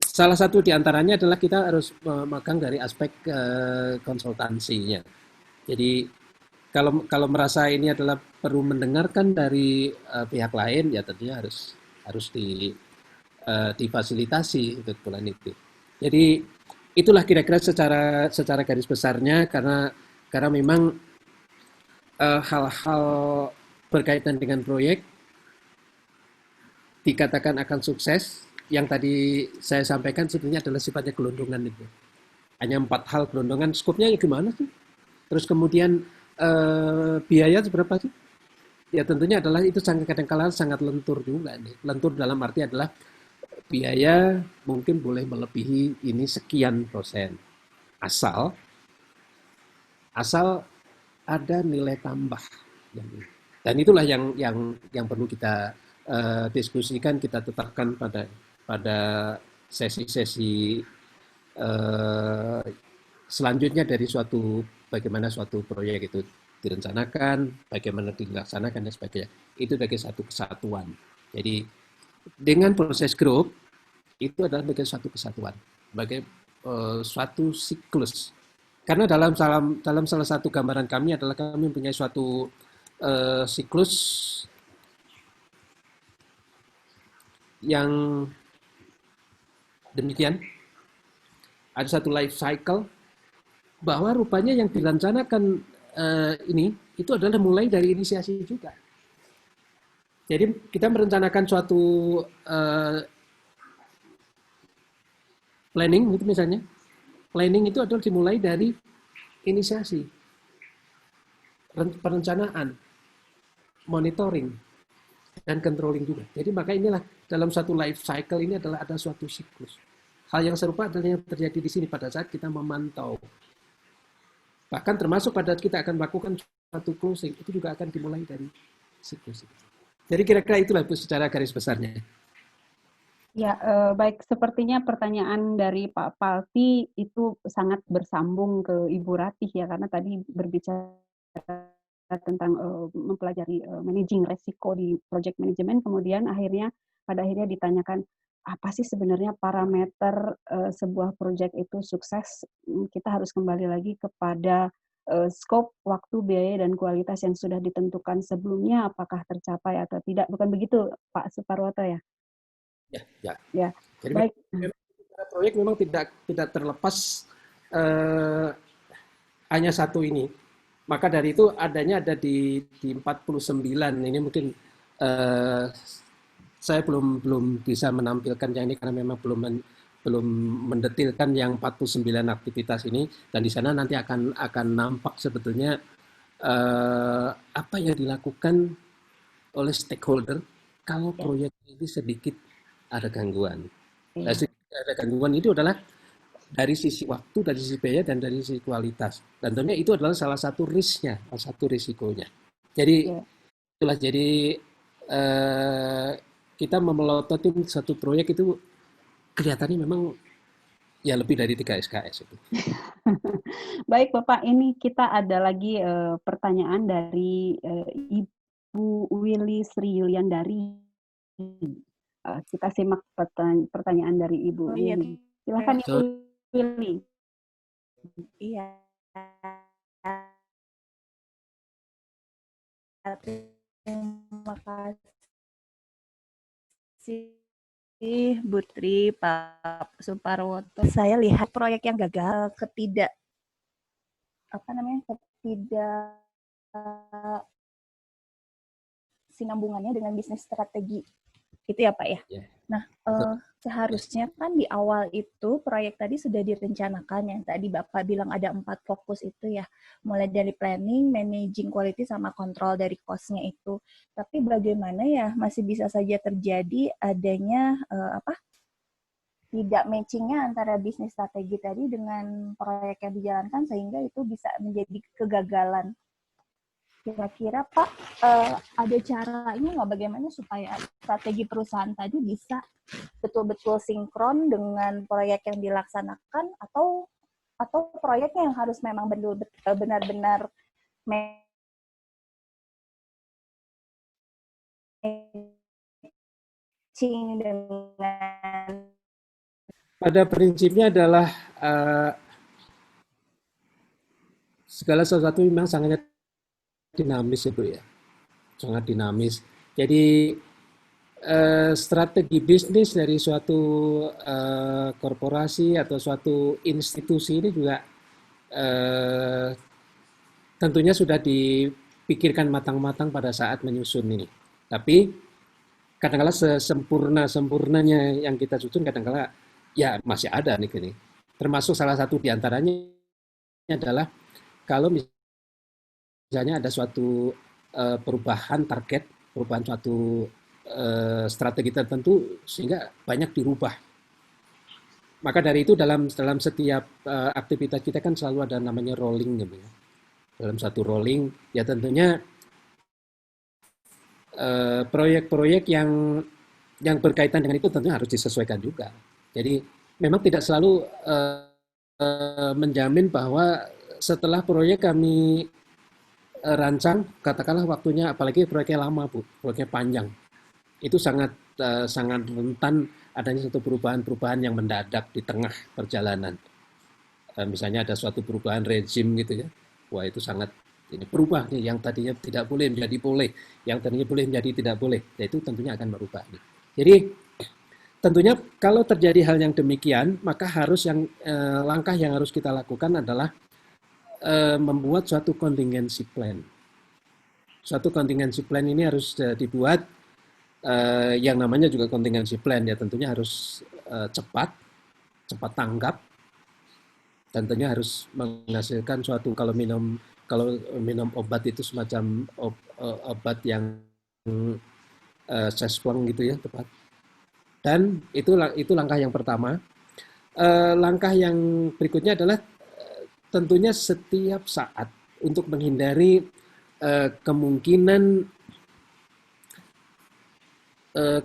salah satu diantaranya adalah kita harus memegang dari aspek konsultansinya. Jadi kalau merasa ini adalah perlu mendengarkan dari pihak lain, ya tentunya harus difasilitasi untuk bulan itu. Jadi itulah kira-kira secara garis besarnya, karena memang hal-hal berkaitan dengan proyek dikatakan akan sukses, yang tadi saya sampaikan sebenarnya adalah sifatnya gelondongan itu. Hanya 4 hal gelondongan, skopnya gimana sih? Terus kemudian biaya seberapa sih? Ya tentunya adalah itu kadang-kala sangat lentur juga nih. Lentur dalam arti adalah biaya mungkin boleh melebihi ini sekian %. Asal ada nilai tambah. Dan itulah yang perlu kita diskusikan, kita tetapkan pada sesi-sesi selanjutnya dari bagaimana suatu proyek itu direncanakan, bagaimana dilaksanakan dan sebagainya. Itu sebagai satu kesatuan. Jadi dengan proses grup itu adalah sebagai satu kesatuan, sebagai suatu siklus. Karena dalam salah satu gambaran kami adalah kami mempunyai suatu siklus yang demikian. Ada satu life cycle, bahwa rupanya yang direncanakan ini itu adalah mulai dari inisiasi juga. Jadi kita merencanakan suatu planning itu misalnya. Planning itu adalah dimulai dari inisiasi, perencanaan, monitoring, dan controlling juga. Jadi maka inilah dalam satu life cycle ini adalah ada suatu siklus. Hal yang serupa adalah yang terjadi di sini pada saat kita memantau. Bahkan termasuk pada saat kita akan melakukan suatu closing, itu juga akan dimulai dari siklus. Jadi kira-kira itulah Bu secara garis besarnya. Ya, baik. Sepertinya pertanyaan dari Pak Palti itu sangat bersambung ke Ibu Ratih ya, karena tadi berbicara tentang mempelajari managing resiko di project management, kemudian pada akhirnya ditanyakan apa sih sebenarnya parameter sebuah project itu sukses. Kita harus kembali lagi kepada skop, waktu, biaya, dan kualitas yang sudah ditentukan sebelumnya apakah tercapai atau tidak. Bukan begitu, Pak Suparwoto ya? Ya, ya. Ya, Jadi baik. proyek memang tidak terlepas hanya satu ini. Maka dari itu ada di 49 ini mungkin saya belum bisa menampilkan yang ini karena memang belum mendetilkan yang 49 aktivitas ini, dan di sana nanti akan nampak sebetulnya apa yang dilakukan oleh stakeholder kalau proyek ini sedikit ada gangguan. Ada gangguan itu adalah dari sisi waktu, dari sisi biaya, dan dari sisi kualitas. Dan tentunya itu adalah salah satu risknya, salah satu risikonya. Jadi itulah, jadi kita memelototin satu proyek itu kelihatannya memang ya lebih dari 3 SKS itu. Baik Bapak, ini kita ada lagi pertanyaan dari Ibu Willy Sri Yuliandari. Kita simak pertanyaan dari Ibu Willy. Silakan Ibu Willy. Iya. Terima kasih Bu Tri, Pak Suparwoto. Saya lihat proyek yang gagal sinambungannya dengan bisnis strategi. Gitu ya Pak ya? Yeah. Nah, seharusnya kan di awal itu proyek tadi sudah direncanakan, yang tadi Bapak bilang ada 4 fokus itu ya, mulai dari planning, managing quality, sama kontrol dari cost-nya itu. Tapi bagaimana ya masih bisa saja terjadi adanya tidak matching-nya antara bisnis strategi tadi dengan proyek yang dijalankan, sehingga itu bisa menjadi kegagalan. Kira-kira Pak, ada caranya nggak bagaimana supaya strategi perusahaan tadi bisa betul-betul sinkron dengan proyek yang dilaksanakan, atau proyeknya yang harus memang benar-benar matching dengan... Pada prinsipnya adalah segala sesuatu memang sangat dinamis itu ya, sangat dinamis. Jadi strategi bisnis dari suatu korporasi atau suatu institusi ini juga tentunya sudah dipikirkan matang-matang pada saat menyusun ini. Tapi kadang-kala sempurnanya yang kita susun kadang-kala ya masih ada nih gini. Termasuk salah satu diantaranya adalah kalau misalnya ada suatu perubahan target, perubahan suatu strategi tertentu sehingga banyak dirubah. Maka dari itu dalam setiap aktivitas kita kan selalu ada namanya rolling gitu ya. Dalam satu rolling ya tentunya proyek-proyek yang berkaitan dengan itu tentunya harus disesuaikan juga. Jadi memang tidak selalu menjamin bahwa setelah proyek kami rancang, katakanlah waktunya, apalagi proyeknya lama Bu, proyeknya panjang, itu sangat rentan adanya satu perubahan yang mendadak di tengah perjalanan. Misalnya ada suatu perubahan rezim gitu ya, wah itu sangat ini berubah nih, yang tadinya tidak boleh menjadi boleh, yang tadinya boleh menjadi tidak boleh, ya itu tentunya akan berubah nih. Jadi tentunya kalau terjadi hal yang demikian, maka langkah yang harus kita lakukan adalah membuat suatu contingency plan. Suatu contingency plan ini harus dibuat, yang namanya juga contingency plan ya tentunya harus cepat tanggap, dan tentunya harus menghasilkan suatu, kalau minum obat itu semacam obat yang sesplong gitu ya tepat. Dan itu langkah yang pertama. Langkah yang berikutnya adalah tentunya setiap saat untuk menghindari kemungkinan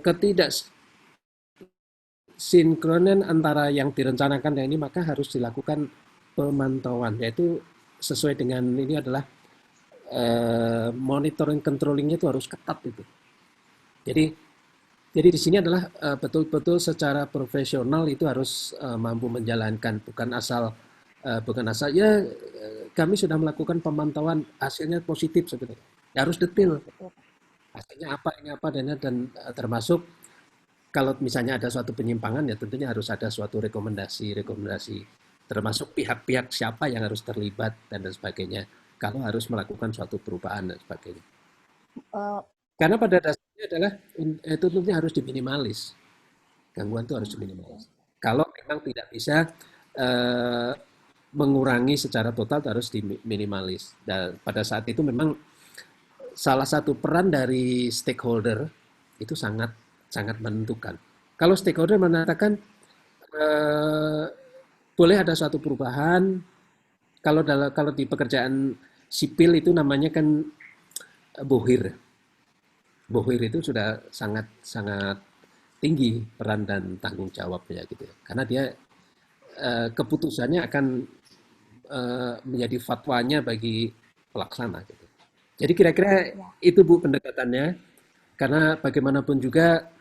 ketidaksinkronan antara yang direncanakan dan ini, maka harus dilakukan pemantauan, yaitu sesuai dengan ini adalah monitoring controllingnya itu harus ketat itu. Jadi di sini adalah betul-betul secara profesional itu harus mampu menjalankan, bukan asal ya kami sudah melakukan pemantauan, hasilnya positif sebetulnya. Ya, harus detail. Hasilnya apa, ini apa, dan termasuk kalau misalnya ada suatu penyimpangan ya tentunya harus ada suatu rekomendasi termasuk pihak-pihak siapa yang harus terlibat dan sebagainya kalau harus melakukan suatu perubahan dan sebagainya. Karena pada dasarnya adalah itu tentunya harus diminimalis. Gangguan itu harus diminimalis. Kalau memang tidak bisa mengurangi secara total harus diminimalis. Dan pada saat itu memang salah satu peran dari stakeholder itu sangat menentukan. Kalau stakeholder mengatakan boleh ada suatu perubahan, kalau di pekerjaan sipil itu namanya kan bohir. Bohir itu sudah sangat tinggi peran dan tanggung jawabnya gitu. Karena dia keputusannya akan menjadi fatwanya bagi pelaksana gitu. Jadi kira-kira itu Bu pendekatannya, karena bagaimanapun juga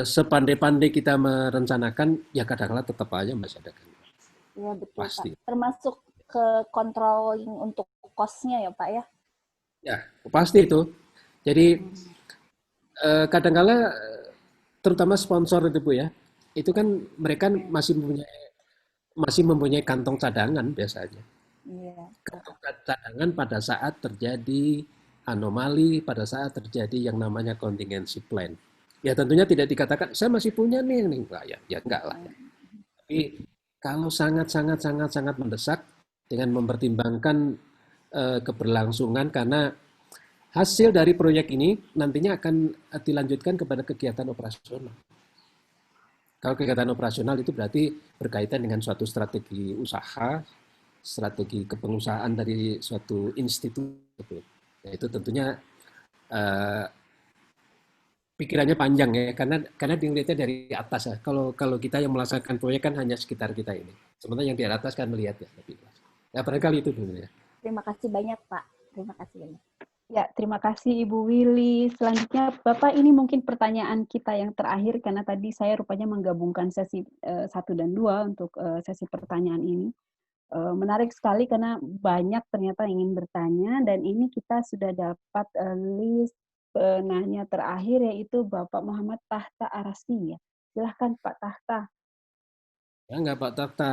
sepandai-pandai kita merencanakan ya kadang-kadang tetap aja masih ada gangguan. Iya betul Pasti. Pak. Termasuk ke controlling untuk cost-nya ya Pak ya? Ya pasti itu. Jadi kadang-kadang terutama sponsor itu Bu ya, itu kan mereka masih mempunyai kantong cadangan biasanya. Iya. Kantong cadangan pada saat terjadi anomali, pada saat terjadi yang namanya contingency plan. Ya tentunya tidak dikatakan saya masih punya nih enggak ya enggak lah. Ya. Tapi kalau sangat mendesak dengan mempertimbangkan keberlangsungan karena hasil dari proyek ini nantinya akan dilanjutkan kepada kegiatan operasional. Kalau kegiatan operasional itu berarti berkaitan dengan suatu strategi usaha, strategi kepengusahaan dari suatu institusi. Ya, itu tentunya pikirannya panjang ya, karena dilihatnya dari atas ya. Kalau kita yang melaksanakan proyek kan hanya sekitar kita ini. Sementara yang di atas kan melihat ya lebih luas. Ya barangkali itu dulu ya. Terima kasih banyak Pak. Terima kasih banyak. Ya, terima kasih Ibu Willy. Selanjutnya, Bapak, ini mungkin pertanyaan kita yang terakhir, karena tadi saya rupanya menggabungkan sesi 1 dan 2 untuk sesi pertanyaan ini. Menarik sekali karena banyak ternyata ingin bertanya, dan ini kita sudah dapat list penanya terakhir, yaitu Bapak Muhammad Tahta Arasi. Ya. Silahkan Pak Tahta. Ya enggak Pak Tahta.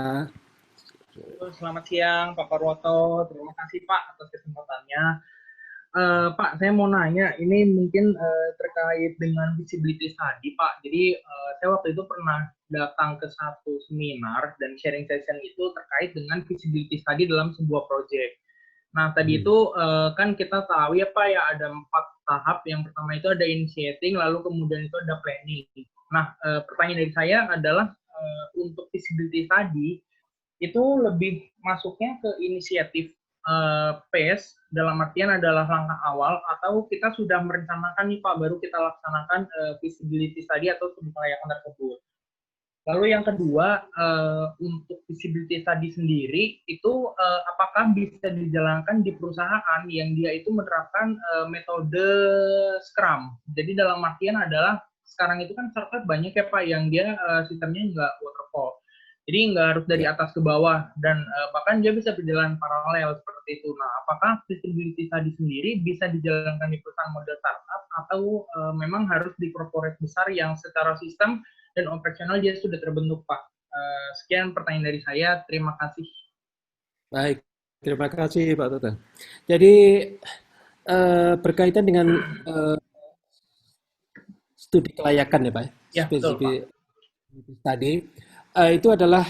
Selamat siang Pak Parwoto, terima kasih Pak atas kesempatannya. Pak, saya mau nanya, ini mungkin terkait dengan visibility study, Pak. Jadi, saya waktu itu pernah datang ke satu seminar dan sharing session itu terkait dengan visibility study dalam sebuah project. Nah, tadi itu kan kita tahu ya Pak, ya ada 4 tahap. Yang pertama itu ada initiating, lalu kemudian itu ada planning. Nah, pertanyaan dari saya adalah untuk visibility study, itu lebih masuknya ke inisiatif phase dalam artian adalah langkah awal atau kita sudah merencanakan nih Pak baru kita laksanakan visibility study atau studi kelayakan tersebut. Lalu yang kedua untuk visibility study sendiri itu apakah bisa dijalankan di perusahaan yang dia itu menerapkan metode Scrum. Jadi dalam artian adalah sekarang itu kan startup banyak ya Pak yang dia sistemnya nggak waterfall. Jadi nggak harus dari atas ke bawah dan bahkan dia bisa berjalan paralel seperti itu. Nah, apakah visibility study sendiri bisa dijalankan di perusahaan model startup atau memang harus di corporate besar yang secara sistem dan operasional dia sudah terbentuk, Pak? Sekian pertanyaan dari saya. Terima kasih. Baik, terima kasih Pak Tota. Jadi berkaitan dengan studi kelayakan ya Pak? Ya, betul Pak. Tadi itu adalah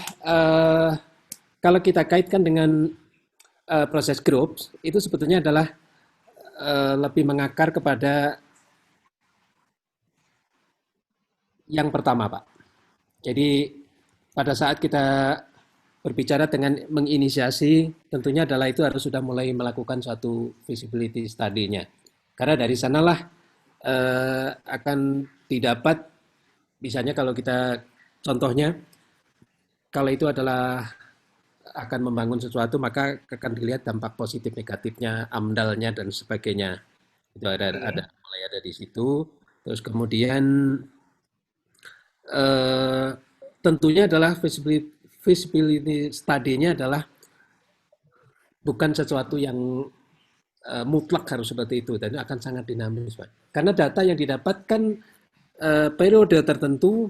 kalau kita kaitkan dengan proses groups itu sebetulnya adalah lebih mengakar kepada yang pertama Pak. Jadi pada saat kita berbicara dengan menginisiasi tentunya adalah itu harus sudah mulai melakukan suatu visibility study-nya. Karena dari sanalah akan didapat misalnya kalau kita contohnya kalau itu adalah akan membangun sesuatu, maka akan dilihat dampak positif negatifnya, AMDAL-nya dan sebagainya. Itu mulai ada di situ. Terus kemudian tentunya adalah visibility study-nya adalah bukan sesuatu yang mutlak harus seperti itu, dan itu akan sangat dinamis, Pak. Karena data yang didapatkan periode tertentu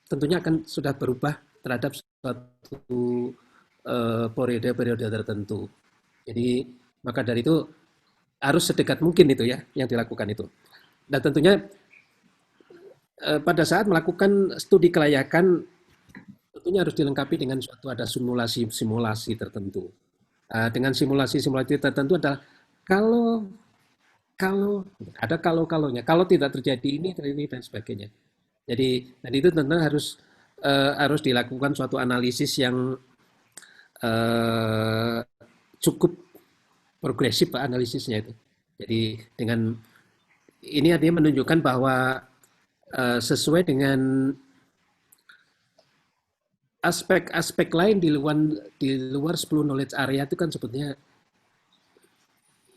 tentunya akan sudah berubah terhadap suatu periode tertentu. Jadi maka dari itu harus sedekat mungkin itu ya yang dilakukan itu. Dan tentunya pada saat melakukan studi kelayakan tentunya harus dilengkapi dengan suatu ada simulasi tertentu. Dengan simulasi tertentu adalah kalau ada kalau-nya, kalau tidak terjadi ini dan sebagainya. Jadi dan itu tentu harus dilakukan suatu analisis yang cukup progresif Pak, analisisnya itu. Jadi dengan ini artinya menunjukkan bahwa sesuai dengan aspek-aspek lain di luar 10 knowledge area itu kan sebetulnya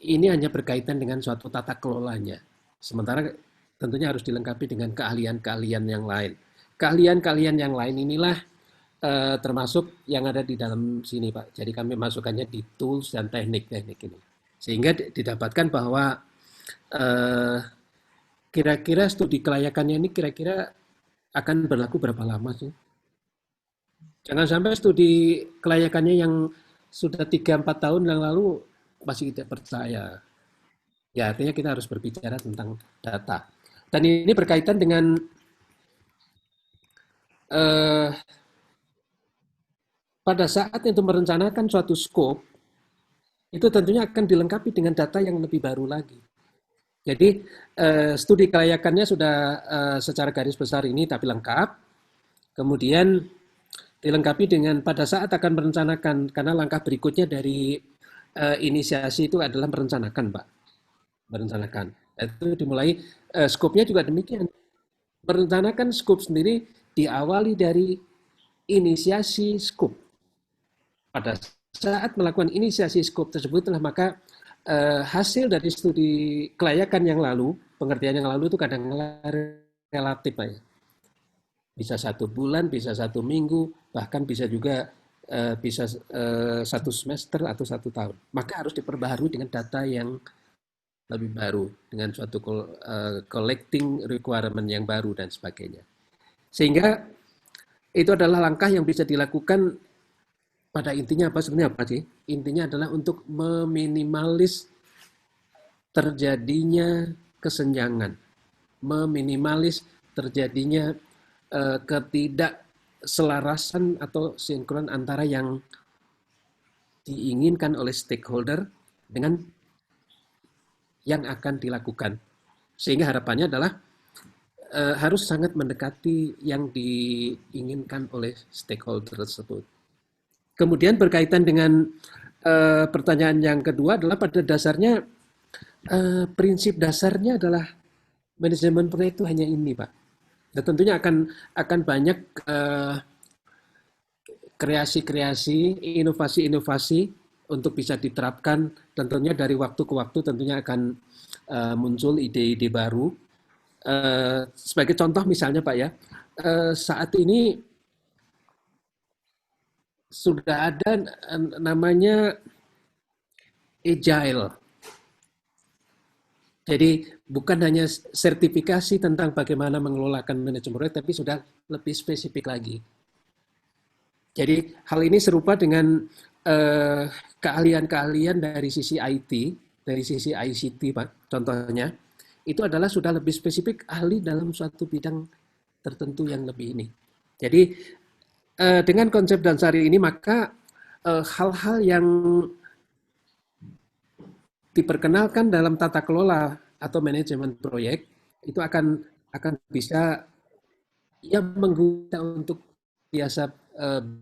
ini hanya berkaitan dengan suatu tata kelolanya. Sementara tentunya harus dilengkapi dengan keahlian-keahlian yang lain. Keahlian-keahlian yang lain inilah termasuk yang ada di dalam sini Pak. Jadi kami masukkannya di tools dan teknik-teknik ini. Sehingga didapatkan bahwa kira-kira studi kelayakannya ini kira-kira akan berlaku berapa lama sih? Jangan sampai studi kelayakannya yang sudah 3-4 tahun yang lalu masih tidak percaya. Ya artinya kita harus berbicara tentang data. Dan ini berkaitan dengan pada saat itu merencanakan suatu scope, itu tentunya akan dilengkapi dengan data yang lebih baru lagi. Jadi studi kelayakannya sudah secara garis besar ini tapi lengkap. Kemudian dilengkapi dengan pada saat akan merencanakan, karena langkah berikutnya dari inisiasi itu adalah merencanakan, Pak. Merencanakan. Itu dimulai, skopnya juga demikian. Merencanakan skop sendiri diawali dari inisiasi skop. Pada saat melakukan inisiasi skop tersebutlah maka hasil dari studi kelayakan yang lalu, pengertian yang lalu itu kadang relatif, Pak ya. Bisa 1 bulan, bisa 1 minggu, bahkan bisa juga bisa 1 semester atau 1 tahun. Maka harus diperbaharui dengan data yang lebih baru, dengan suatu collecting requirement yang baru dan sebagainya. Sehingga itu adalah langkah yang bisa dilakukan pada intinya apa sebenarnya apa sih? Intinya adalah untuk meminimalis terjadinya kesenjangan, meminimalis terjadinya ketidakselarasan atau sinkron antara yang diinginkan oleh stakeholder dengan yang akan dilakukan. Sehingga harapannya adalah harus sangat mendekati yang diinginkan oleh stakeholder tersebut. Kemudian berkaitan dengan pertanyaan yang kedua adalah pada dasarnya prinsip dasarnya adalah manajemen proyek itu hanya ini, Pak. Dan tentunya akan banyak kreasi-kreasi, inovasi-inovasi untuk bisa diterapkan. Tentunya dari waktu ke waktu tentunya akan muncul ide-ide baru. Sebagai contoh misalnya Pak ya, saat ini sudah ada namanya agile. Jadi bukan hanya sertifikasi tentang bagaimana mengelolakan manajemen proyek, tapi sudah lebih spesifik lagi. Jadi hal ini serupa dengan keahlian-keahlian dari sisi IT, dari sisi ICT, Pak, contohnya, itu adalah sudah lebih spesifik ahli dalam suatu bidang tertentu yang lebih ini. Jadi dengan konsep Dansari ini maka hal-hal yang diperkenalkan dalam tata kelola atau manajemen proyek itu akan bisa menggunakan untuk biasa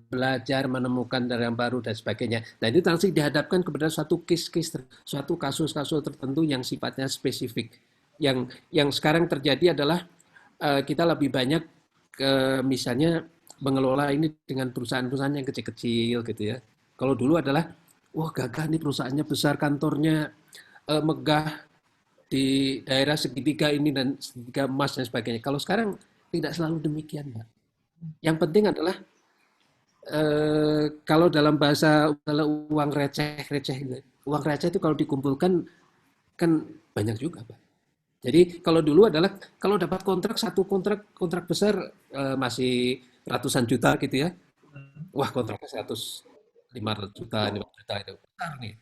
belajar, menemukan dari yang baru dan sebagainya. Dan itu langsung dihadapkan kepada suatu case-case, suatu kasus-kasus tertentu yang sifatnya spesifik. Yang sekarang terjadi adalah kita lebih banyak misalnya mengelola ini dengan perusahaan-perusahaan yang kecil-kecil gitu ya. Kalau dulu adalah wah gagah nih perusahaannya besar, kantornya megah di daerah segitiga ini dan segitiga emas dan sebagainya. Kalau sekarang tidak selalu demikian, Pak. Yang penting adalah kalau dalam bahasa kalau uang receh gitu. Uang receh itu kalau dikumpulkan kan banyak juga, Pak. Jadi kalau dulu adalah kalau dapat satu kontrak besar masih ratusan juta gitu ya. Wah, kontraknya 500 juta, 5 juta itu besar nih.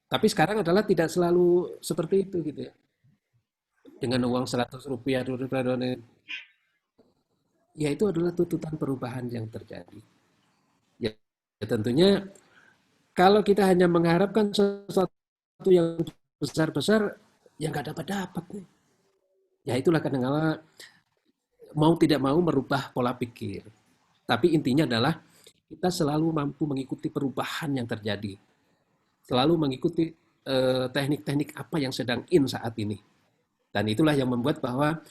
Tapi sekarang adalah tidak selalu seperti itu gitu ya. Dengan uang 100 rupiah, 200 rupiah, ya itu adalah tuntutan perubahan yang terjadi. Ya, tentunya kalau kita hanya mengharapkan sesuatu yang besar-besar, ya nggak dapat nih. Ya itulah kadang-kala mau tidak mau merubah pola pikir. Tapi intinya adalah kita selalu mampu mengikuti perubahan yang terjadi. Selalu mengikuti teknik-teknik apa yang sedang in saat ini. Dan itulah yang membuat bahwa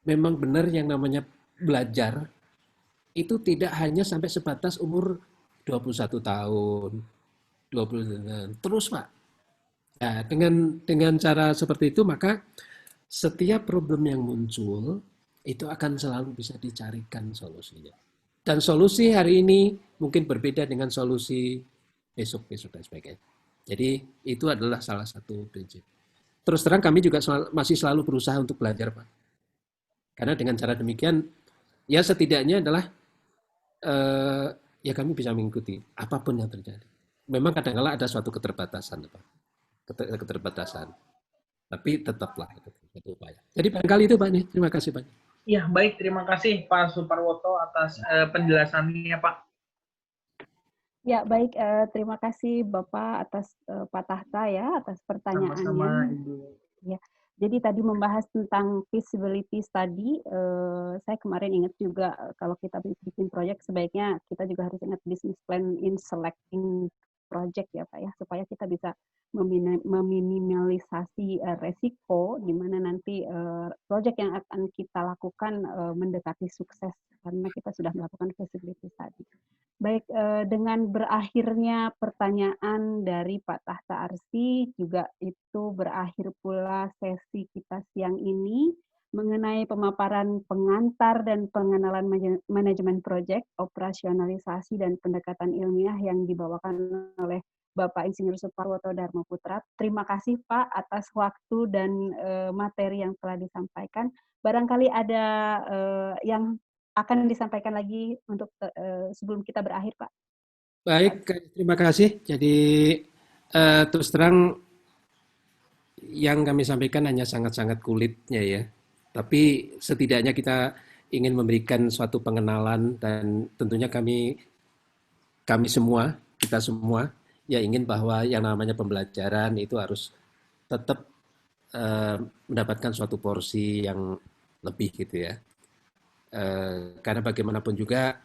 memang benar yang namanya belajar itu tidak hanya sampai sebatas umur 21 tahun, 20 tahun. Terus, Pak. Ya, dengan cara seperti itu maka setiap problem yang muncul itu akan selalu bisa dicarikan solusinya. Dan solusi hari ini mungkin berbeda dengan solusi besok-besok dan sebagainya. Jadi itu adalah salah satu prinsip. Terus terang kami juga masih selalu berusaha untuk belajar, Pak. Karena dengan cara demikian, ya setidaknya adalah ya kami bisa mengikuti apapun yang terjadi. Memang kadang-kala ada suatu keterbatasan, Pak. Keterbatasan. Tapi tetaplah itu upaya. Jadi barangkali itu, Pak. Terima kasih, Pak. Iya, baik. Terima kasih Pak Suparwoto atas penjelasannya, Pak. Ya, baik. Terima kasih Bapak atas Pak Tahta ya, atas pertanyaannya. Sama-sama, Ibu. Ya, jadi tadi membahas tentang feasibility study, saya kemarin ingat juga kalau kita bikin proyek sebaiknya kita juga harus ingat business plan in selecting project ya Pak ya, supaya kita bisa meminimalisasi resiko di mana nanti proyek yang akan kita lakukan mendekati sukses karena kita sudah melakukan feasibility study. Baik, dengan berakhirnya pertanyaan dari Pak Tahta Arsy, juga itu berakhir pula sesi kita siang ini mengenai pemaparan pengantar dan pengenalan manajemen proyek, operasionalisasi dan pendekatan ilmiah yang dibawakan oleh Bapak Insinyur Suparwoto Darmaputra. Terima kasih Pak atas waktu dan materi yang telah disampaikan. Barangkali ada yang akan disampaikan lagi untuk sebelum kita berakhir, Pak. Baik, terima kasih. Jadi terus terang yang kami sampaikan hanya sangat-sangat kulitnya ya. Tapi setidaknya kita ingin memberikan suatu pengenalan dan tentunya kami semua, kita semua ya ingin bahwa yang namanya pembelajaran itu harus tetap mendapatkan suatu porsi yang lebih gitu ya. Karena bagaimanapun juga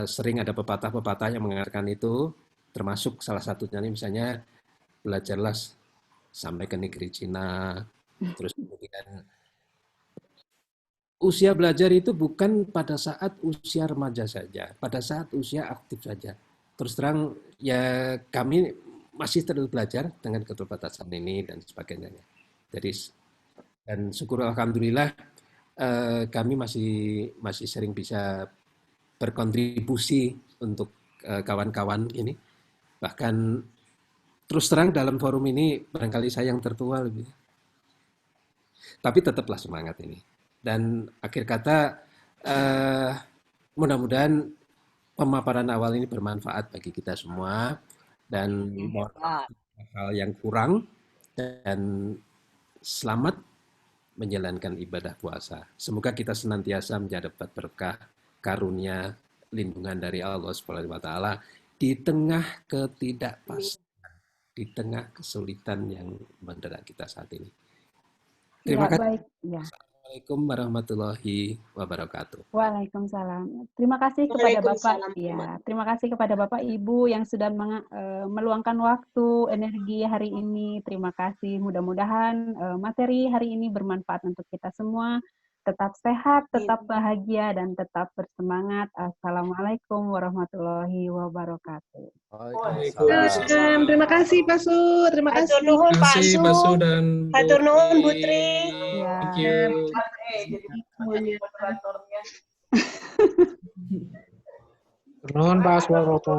sering ada pepatah-pepatah yang mengatakan itu, termasuk salah satunya ini misalnya belajarlah sampai ke negeri Cina, terus kemudian usia belajar itu bukan pada saat usia remaja saja, pada saat usia aktif saja. Terus terang ya kami masih terus belajar dengan keterbatasan ini dan sebagainya. Jadi dan syukur alhamdulillah kami masih sering bisa berkontribusi untuk kawan-kawan ini. Bahkan terus terang dalam forum ini barangkali saya yang tertua lebih. Tapi tetaplah semangat ini. Dan akhir kata mudah-mudahan pemaparan awal ini bermanfaat bagi kita semua dan hal yang kurang dan selamat menjalankan ibadah puasa. Semoga kita senantiasa mendapat berkah, karunia, lindungan dari Allah Subhanahu wa taala di tengah ketidakpastian, di tengah kesulitan yang mendera kita saat ini. Terima kasih. Baik. Ya. Assalamualaikum warahmatullahi wabarakatuh. Waalaikumsalam. Terima kasih kepada Bapak. Ya, terima kasih kepada Bapak Ibu yang sudah meluangkan waktu, energi hari ini. Terima kasih. Mudah-mudahan materi hari ini bermanfaat untuk kita semua. Tetap sehat, tetap bahagia, dan tetap bersemangat. Assalamualaikum warahmatullahi wabarakatuh. Waalaikumsalam. Terima kasih Pak Su. Terima kasih. Terima kasih Pak Su dan Hatur nuhun Bu Tri. Ya. Thank you. Jadi moderatornya. Nuhun Pak Suwaroto.